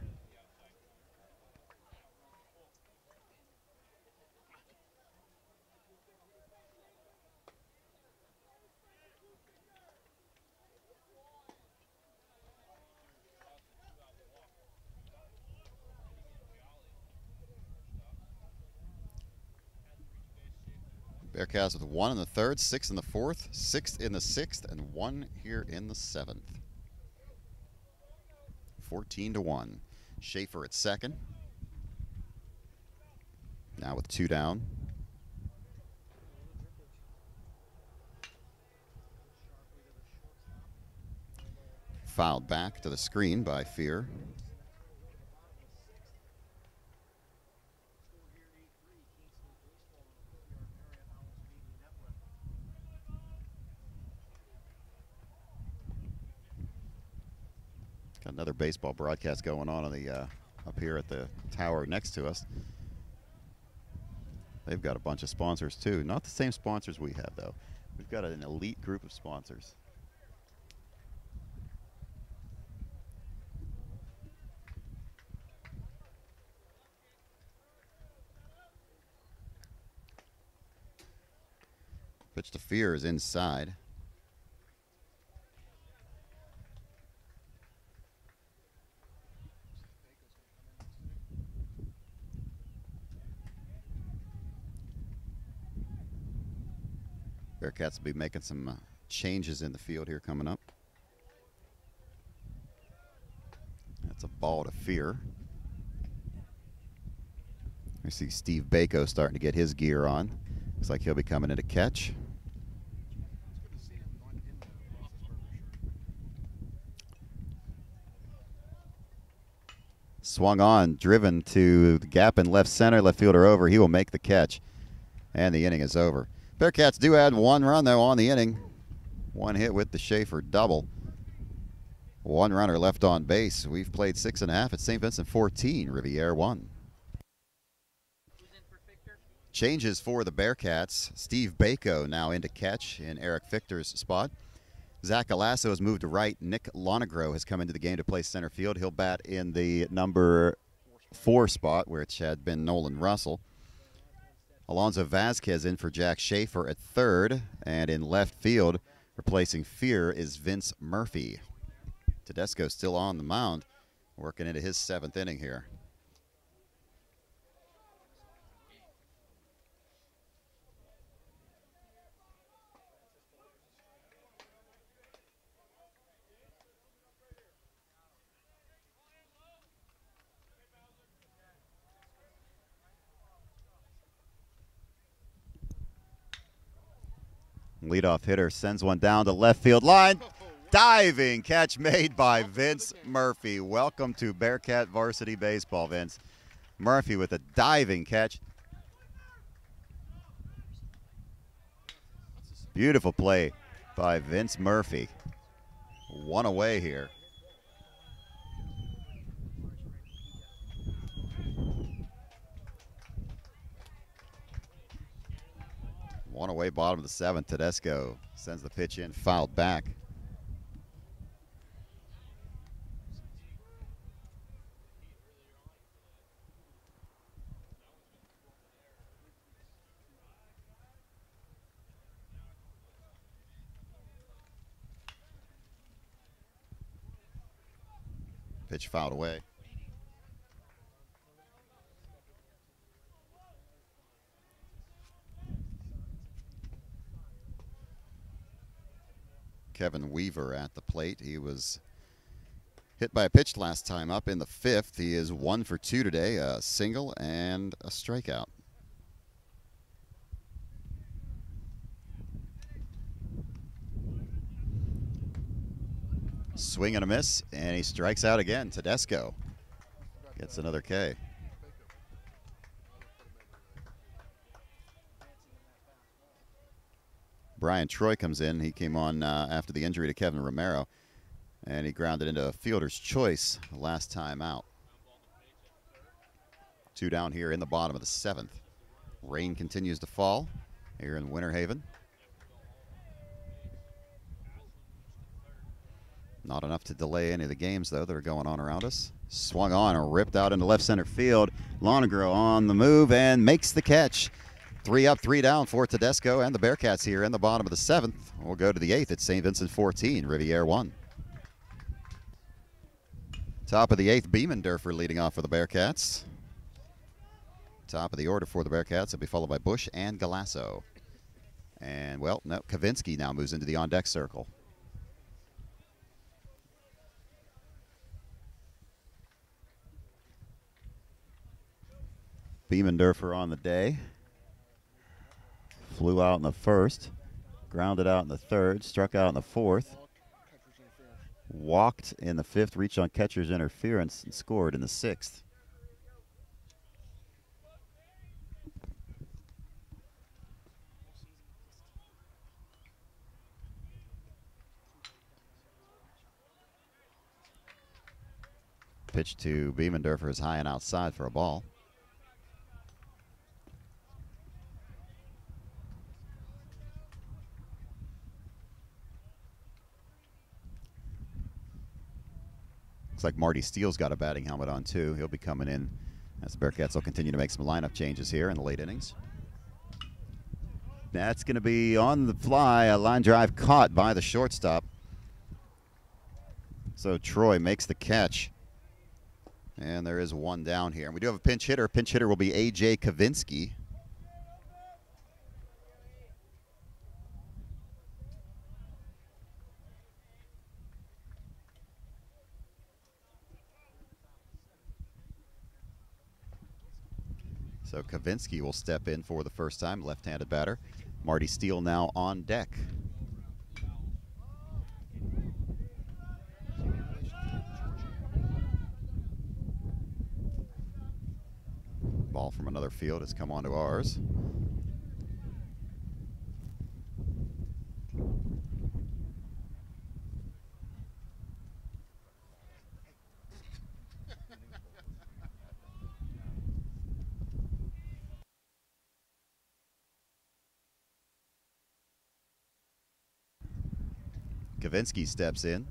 Bearcats with 1 in the 3rd, 6 in the 4th, 6 in the 6th, and 1 here in the 7th. 14 to 1. Schaefer at second. Now with 2 down. Fouled back to the screen by Fear. Got another baseball broadcast going on the up here at the tower next to us. They've got a bunch of sponsors too. Not the same sponsors we have though. We've got an elite group of sponsors. Pitch to Fear is inside. Bearcats will be making some changes in the field here coming up. That's a ball to Fear. I see Steve Bako starting to get his gear on. Looks like he'll be coming in to catch. Swung on, driven to the gap in left center, left fielder over. He will make the catch, and the inning is over. Bearcats do add 1 run, though, on the inning. 1 hit with the Schaefer double. 1 runner left on base. We've played 6.5 at St. Vincent 14, Rivier 1. Changes for the Bearcats. Steve Bako now into catch in Eric Fichter's spot. Zach Galasso has moved to right. Nick Lonegro has come into the game to play center field. He'll bat in the number 4 spot, which had been Nolan Russell. Alonzo Vasquez in for Jack Schaefer at third, and in left field, replacing Fear, is Vince Murphy. Tedesco still on the mound, working into his 7th inning here. Leadoff hitter sends one down to left field line. Diving catch made by Vince Murphy. Welcome to Bearcat varsity baseball, Vince. Murphy with a diving catch. Beautiful play by Vince Murphy. One away here. One away, bottom of the 7th. Tedesco sends the pitch in, fouled back. Pitch fouled away. Kevin Weaver at the plate. He was hit by a pitch last time up in the 5th. He is 1 for 2 today, a single and a strikeout. Swing and a miss, and he strikes out again. Tedesco gets another K. Brian Troy comes in. He came on after the injury to Kevin Romero, and he grounded into a fielder's choice last time out. 2 down here in the bottom of the 7th. Rain continues to fall here in Winter Haven. Not enough to delay any of the games, though, that are going on around us. Swung on and ripped out into left center field. Lonegro on the move and makes the catch. 3 up, 3 down for Tedesco and the Bearcats here in the bottom of the 7th. We'll go to the 8th. It's St. Vincent 14, Rivier 1. Top of the 8th, Beamendorfer leading off for the Bearcats. Top of the order for the Bearcats. It'll be followed by Bush and Galasso. And, well, no, Kavinsky now moves into the on-deck circle. Beamendorfer on the day. Flew out in the 1st, grounded out in the 3rd, struck out in the 4th, walked in the 5th, reached on catcher's interference, and scored in the 6th. Pitch to Beamendorfer is high and outside for a ball. Looks like Marty Steele's got a batting helmet on, too. He'll be coming in as the Bearcats will continue to make some lineup changes here in the late innings. That's going to be on the fly, a line drive caught by the shortstop. So Troy makes the catch. And there is 1 down here. And we do have a pinch hitter. Pinch hitter will be A.J. Kavinsky. So Kavinsky will step in for the first time, left-handed batter. Marty Steele now on deck. Ball from another field has come onto ours. Kavinsky steps in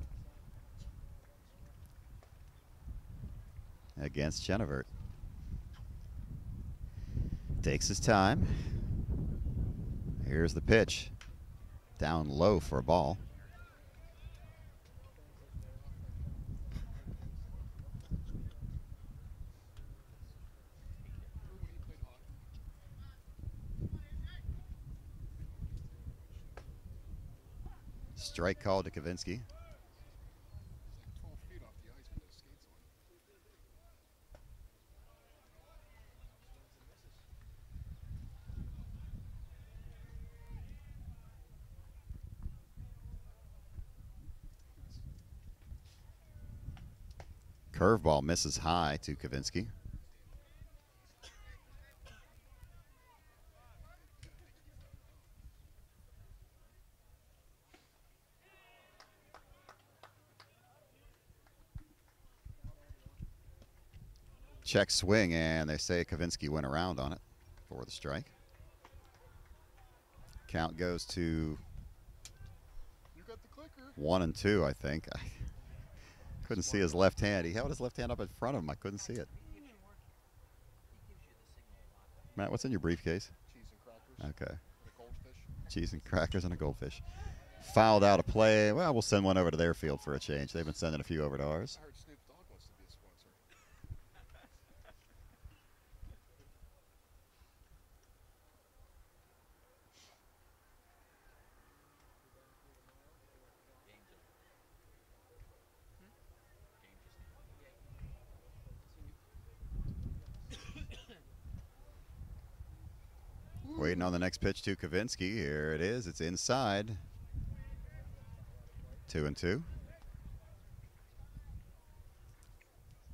against Chenevert. Takes his time. Here's the pitch. Down low for a ball. Strike called to Kavinsky. Curveball misses high to Kavinsky. Check swing, and they say Kavinsky went around on it for the strike. Count goes to 1-2, I think. I couldn't see his left hand. He held his left hand up in front of him. I couldn't see it. Matt, what's in your briefcase? Cheese and crackers. Okay. And a goldfish. Cheese and crackers and a goldfish. Fouled out a play. Well, we'll send one over to their field for a change. They've been sending a few over to ours. I heard Snoop Dogg wants to be a sponsor. Waiting on the next pitch to Kavinsky. Here it is. It's inside. 2-2.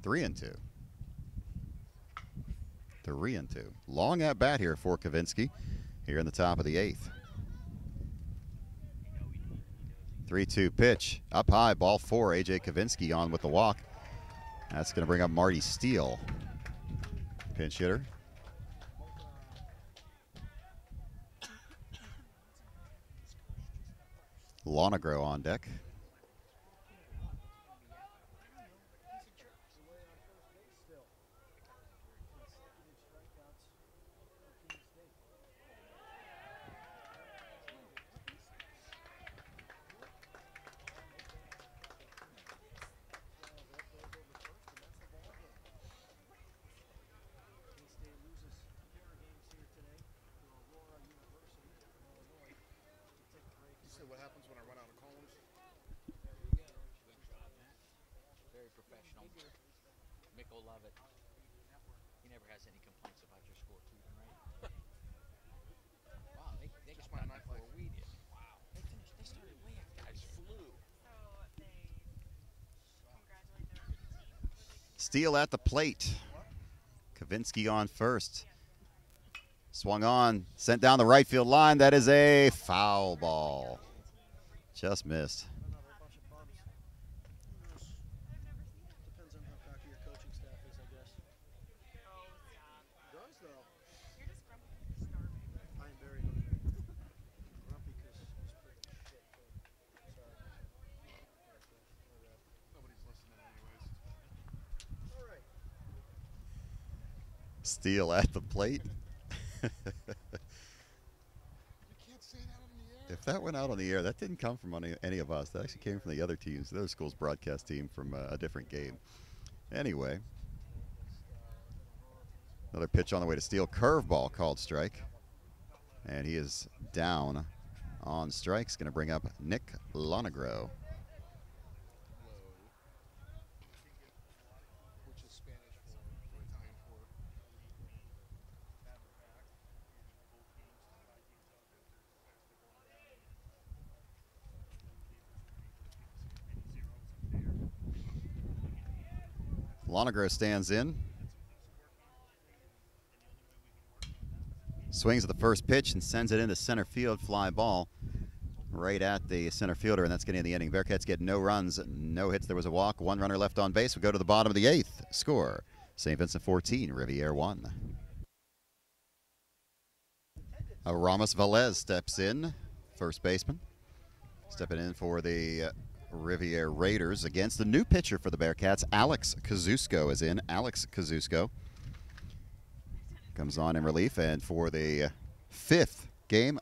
3-2. 3-2. Long at bat here for Kavinsky here in the top of the 8th. 3-2 pitch. Up high, ball 4. A.J. Kavinsky on with the walk. That's going to bring up Marty Steele. Pinch hitter. Lonegro on deck. What happens when I run out of cones? Very professional. Mick will love it. He never has any complaints about your scorekeeping, right? Wow, they Just got my done before nightlife. we did. Wow. They finished. They started way after. Guys flew. Steele at the plate. Kavinsky on first. Swung on, sent down the right field line. That is a foul ball. Just missed. Another bunch of bums. Depends on how cocky your coaching staff is, I guess. It does, though. I am very hungry. Grumpy because he's pretty shit, too. Sorry. Nobody's listening anyways. All right. Steele at the plate. You can't say that on the air. If that went out on the air, that didn't come from any of us. That actually came from the other teams, the other school's broadcast team from a different game. Anyway, another pitch on the way to Steele. Curveball called strike. And he is down on strikes. Going to bring up Nick Lonegro. Which is Spanish for Italian for. Lonegro stands in. Swings at the first pitch and sends it into center field. Fly ball right at the center fielder, and that's getting in the inning. Bearcats get no runs, no hits. There was a walk. One runner left on base. We go to the bottom of the 8th. Score, St. Vincent 14, Rivier 1. Ramos Velez steps in, first baseman. Stepping in for the Rivier Raiders against the new pitcher for the Bearcats. Alex Kazusko is in. Alex Kazusko comes on in relief, and for the 5th game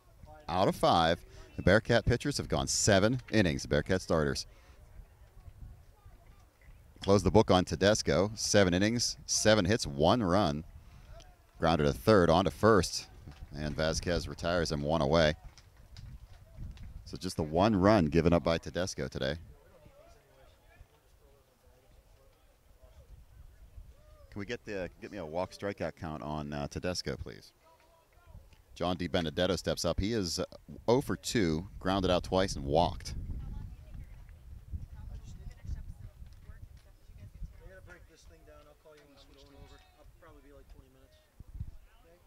out of 5, the Bearcat pitchers have gone 7 innings. The Bearcat starters close the book on Tedesco. 7 innings, 7 hits, 1 run. Grounded to third, on to first, and Vasquez retires him 1 away. So just the 1 run given up by Tedesco today. Can we get me a walk strikeout count on Tedesco, please? John D. Benedetto steps up. He is 0 for 2, grounded out twice and walked. I gotta break this thing down. I'll call you when I'm going over. I'll probably be like 20 minutes. Okay.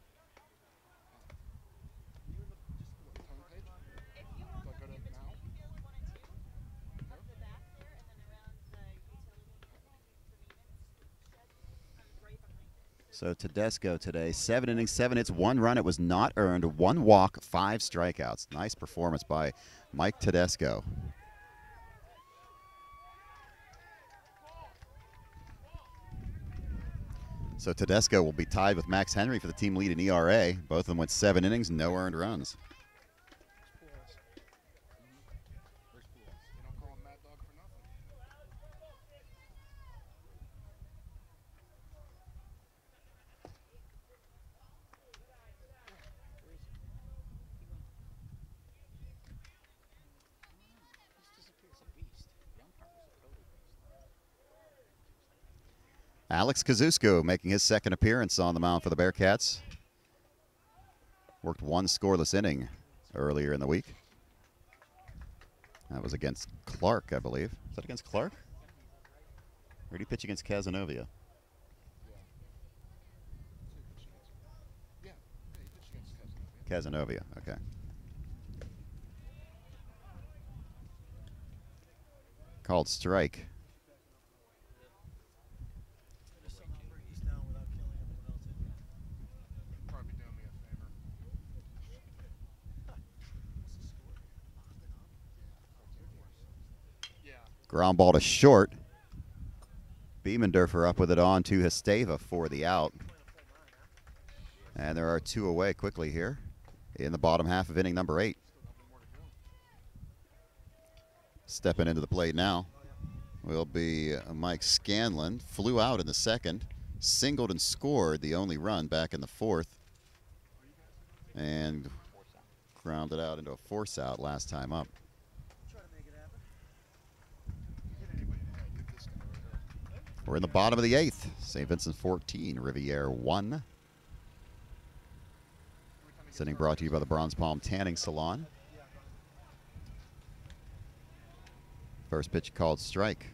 You in the just Home page? If you want Do I them, go to you can now? take the field 1 and 2 up the back there, and then around the utility, the maintenance shed, right behind it. So Tedesco today, 7 innings, 7 hits, 1 run. It was not earned, 1 walk, 5 strikeouts. Nice performance by Mike Tedesco. So Tedesco will be tied with Max Henry for the team lead in ERA. Both of them went 7 innings, no earned runs. Where's Pujols? They don't call him Mad Dog for nothing. Alex Kazusko making his 2nd appearance on the mound for the Bearcats. Worked 1 scoreless inning earlier in the week. That was against Clark, I believe. Is that against Clark? Or did he pitch against Casanova? Yeah, he pitched against Casanova. Casanova, okay. Called strike. Just somehow bring these down without killing everyone else in here. Probably doing me a favor. What's the score? Yeah. Ground ball to short. Biemendorfer up with it on to Hesteva for the out. And there are 2 away quickly here in the bottom half of inning number 8. Stepping into the plate now will be Mike Scanlon. Flew out in the 2nd, singled and scored the only run back in the 4th, and grounded out into a force out last time up. Try to make it happen. We're in the bottom of the 8th. St. Vincent 14, Rivier 1. This inning brought to you by the Bronze Palm Tanning Salon. First pitch called strike.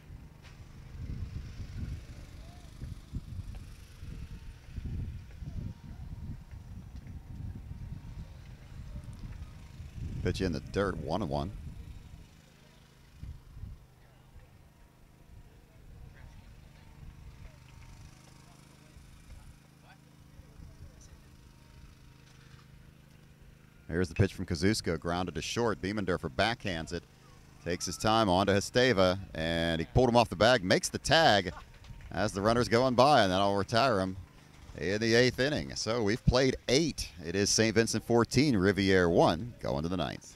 Pitch in the dirt, 1-1. Here's the pitch from Kazusko, grounded to short. Biemendorfer backhands it. Takes his time on to Hesteva, and he pulled him off the bag, makes the tag as the runner's going by, and then I'll retire him in the 8th inning. So we've played 8. It is St. Vincent 14, Rivier 1, going to the 9th.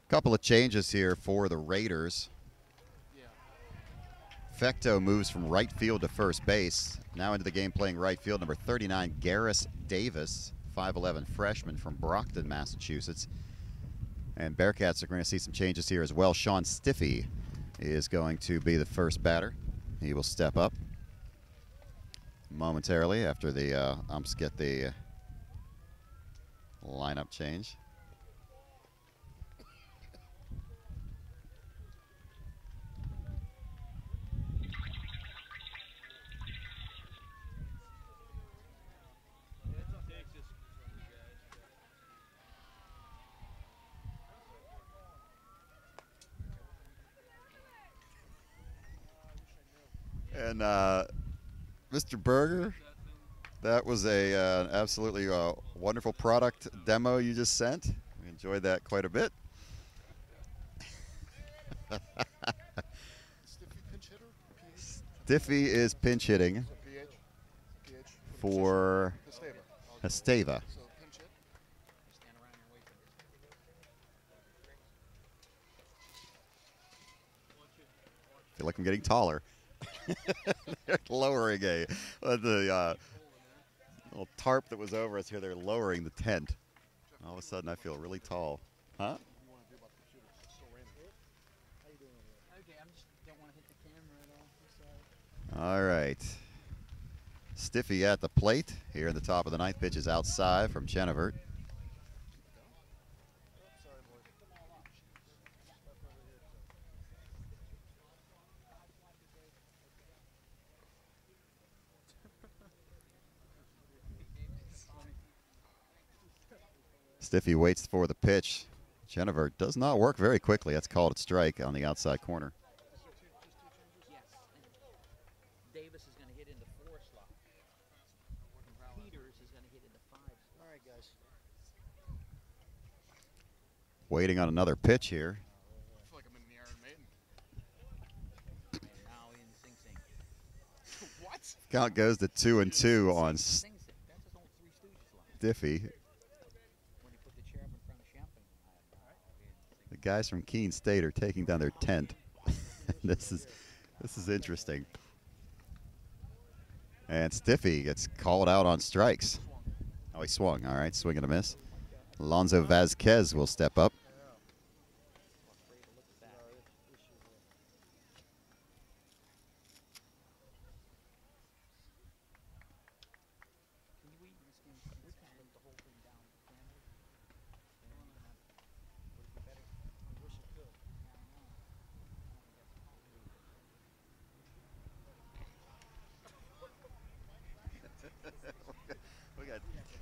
Couple of changes here for the Raiders. Fecto moves from right field to first base. Now into the game playing right field, number 39, Garris Davis, 5'11 freshman from Brockton, Massachusetts. And Bearcats are going to see some changes here as well. Sean Stiffy is going to be the first batter. He will step up momentarily after the umps get the lineup change. And Mr. Berger, that was an absolutely wonderful product demo you just sent. We enjoyed that quite a bit. Stiffy pinch hitter? Stiffy is pinch hitting. PH? for Esteva. Esteva. So pinch it. Stand around and wait for this. Feel like I'm getting taller. They're lowering the little tarp that was over us here. They're lowering the tent. All of a sudden, I feel really tall. Huh? You want to do about the computer? It's still raining. How you doing over there? Okay, I just don't want to hit the camera at all. I'm sorry. All right. Stiffy at the plate here in the top of the ninth. Pitch is outside from Chenevert. Sorry, boys. Stiffy waits for the pitch. Chenevert does not work very quickly. That's called a strike on the outside corner. Yes. And Davis is going to hit into 4 slot. Peters is going to hit into 5 slot. All right, guys. Waiting on another pitch here. I feel like I'm in the Iron Maiden. And now in Sing Sing. What? Count goes to 2-2 on Sing Sing. That's his old Three Stooges line. Stiffy. When he put the chair up in front of Champagne. The guys from Keene State are taking down their tent. This is interesting. And Stiffy gets called out on strikes. Oh, he swung. All right, swing and a miss. Alonzo Vazquez will step up. Can we can the whole thing down the camera? And then you're gonna would it be better? I wish it could. I don't know.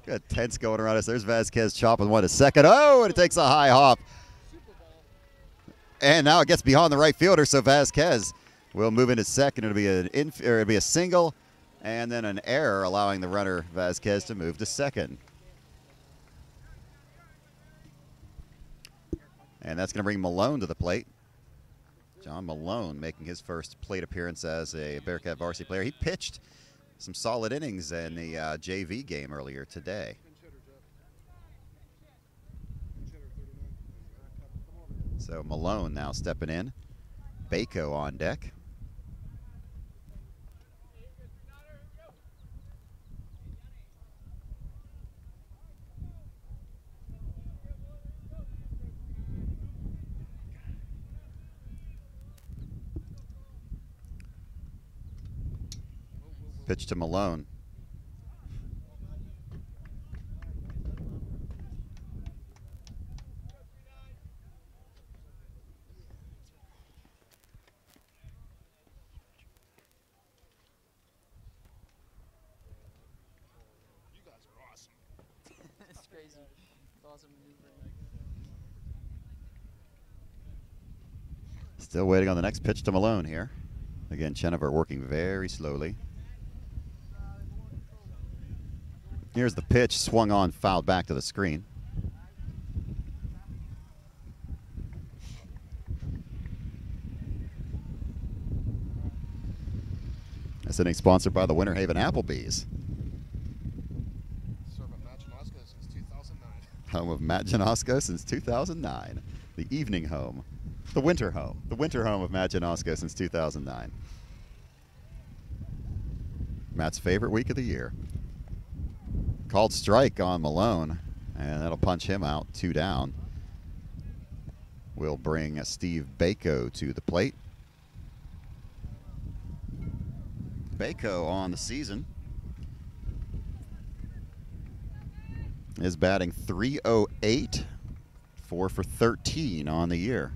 We got tents going around us. There's Vasquez chopping one to second. Oh, and it takes a high hop. And now it gets beyond the right fielder, so Vasquez will move into second. It'll be a single and then an error, allowing the runner Vasquez to move to second. And that's going to bring Malone to the plate. John Malone making his first plate appearance as a Bearcat varsity player. He pitched some solid innings in the JV game earlier today. Pinch hitter, Jeff. Pinch hitter, 39. Come over here. So Malone now stepping in. Bako on deck. Pitch to Malone. You guys are awesome. It's crazy. It's awesome maneuvering. Still waiting on the next pitch to Malone here. Again, Chenevert working very slowly. Here's the pitch, swung on, fouled back to the screen. This inning sponsored by the Winter Haven Applebee's, Serving Matt Janoska since 2009. home of Matt Janosko since 2009. The evening home, the winter home of Matt Janosko since 2009. Matt's favorite week of the year. Called strike on Malone, and that'll punch him out, 2 down. We'll bring Steve Bako to the plate. Bako on the season is batting .308, 4 for 13 on the year.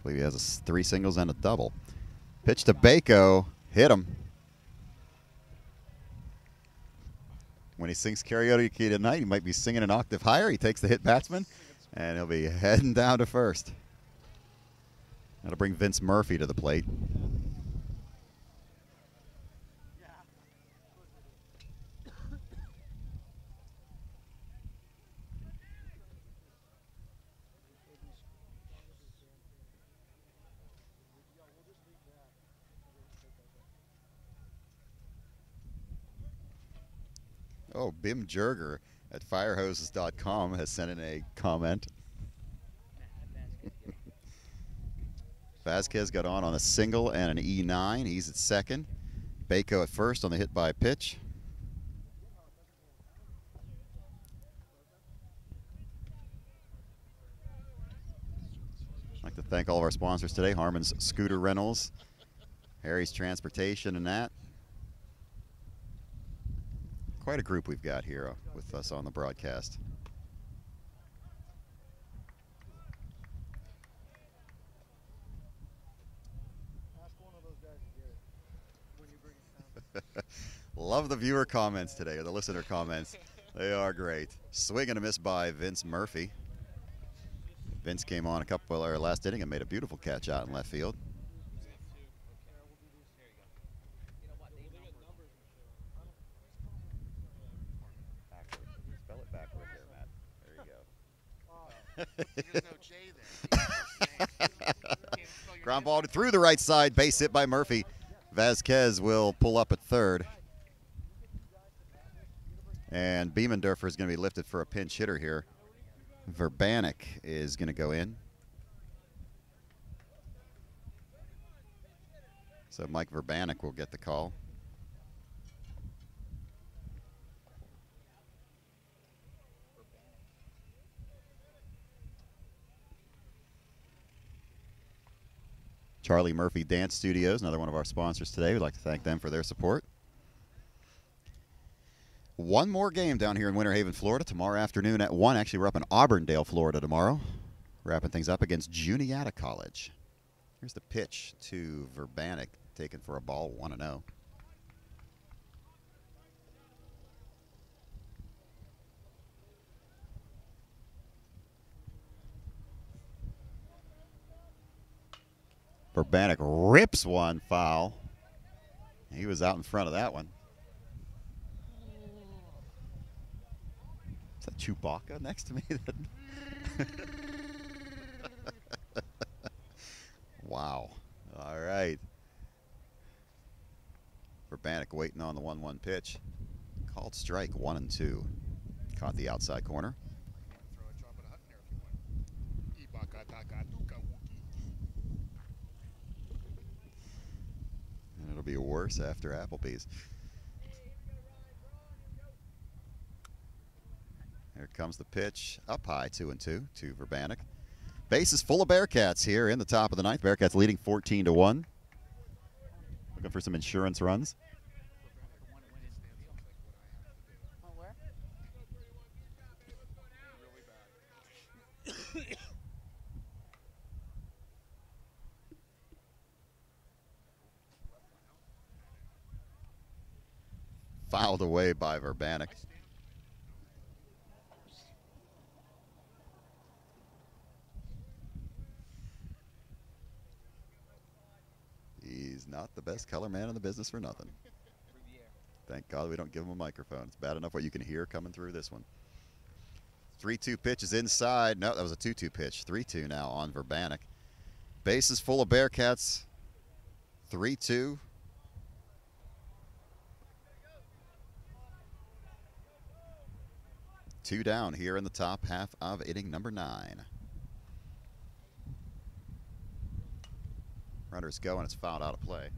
I believe he has 3 singles and a double. Pitch to Bako, hit him. When he sings karaoke tonight, he might be singing an octave higher. He takes the hit batsman, and he'll be heading down to first. That'll bring Vince Murphy to the plate. Oh, Bim Jurger at firehoses.com has sent in a comment. Vasquez got on a single and an E9. He's at second. Bako at first on the hit by pitch. I'd like to thank all of our sponsors today. Harmon's Scooter Rentals, Harry's Transportation, and that. Quite a group we've got here with us on the broadcast. Ask one of those guys to get it when you bring it down. Love the viewer comments today, or the listener comments. They are great. Swing and a miss by Vince Murphy. Vince came on last inning and made a beautiful catch out in left field. Spell it backward there, Matt. There you go. There's no J there. Ground ball through the right side. Base hit by Murphy. Vasquez will pull up at third. And Biemendorfer is going to be lifted for a pinch hitter here. Verbanek is going to go in. So Mike Verbanek will get the call. Charlie Murphy Dance Studios, another one of our sponsors today. We'd like to thank them for their support. One more game down here in Winter Haven, Florida, tomorrow afternoon at 1. Actually, we're up in Auburndale, Florida tomorrow. Wrapping things up against Juniata College. Here's the pitch to Verbanek, taken for a ball, 1-0. Verbanek rips one foul. He was out in front of that one. Is that Chewbacca next to me? Wow. All right. Verbanek waiting on the 1-1 pitch. Called strike 1-2. Caught the outside corner. Throw a drop of a hut in there if you want. And it'll be worse after Applebee's. Here comes the pitch. Up high, 2-2 to Verbanek. Base is full of Bearcats here in the top of the ninth. Bearcats leading 14-1. Looking for some insurance runs. Fouled away by Verbanek. He's not the best color man in the business for nothing. Rivier. Thank God we don't give him a microphone. It's bad enough what you can hear coming through this one. 3-2 pitch is inside. No, that was a 2-2 pitch. 3-2 now on Verbanek. Base is full of Bearcats. 3-2. Two down here in the top half of inning number 9. Runners go, and it's fouled out of play. I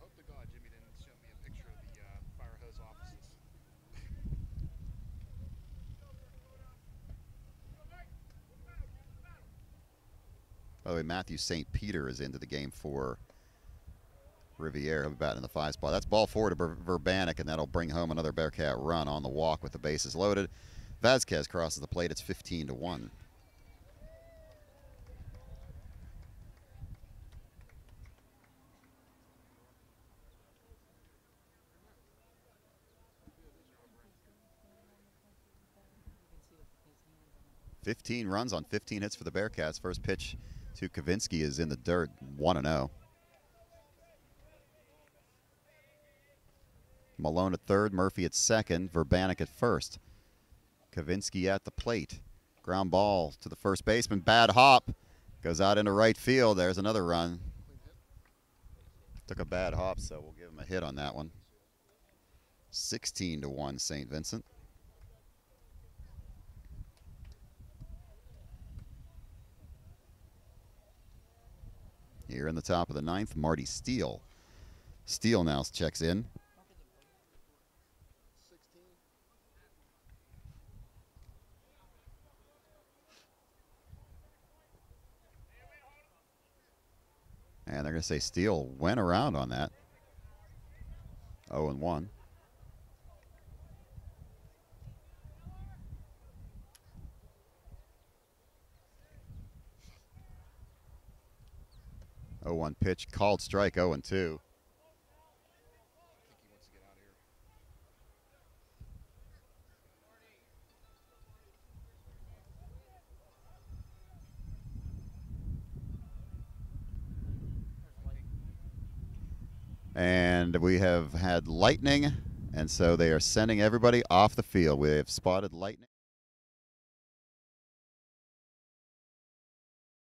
hope to God Jimmy didn't show me a picture of the fire hose offices. By the way, Matthew St. Peter is into the game for Rivier. He'll be batting in the 5 spot. That's ball forward to Verbanek, and that'll bring home another Bearcat run on the walk with the bases loaded. Vasquez crosses the plate. It's 15-1. You can see his hands on it. 15 runs on 15 hits for the Bearcats. First pitch to Kavinsky is in the dirt, 1-0. Malone at third, Murphy at second, Verbanek at first. Kavinsky at the plate. Ground ball to the first baseman, bad hop, Goes out into right field. There's another run. Took a bad hop, so we'll give him a hit on that one. 16-1 St. Vincent. Here in the top of the ninth, Marty Steele. Steele now checks in. And they're going to say Steele went around on that. 0-1. Oh, 1 pitch, called strike, 0-2. I think he wants to get out of here. And we have had lightning, and so they are sending everybody off the field. We have spotted lightning.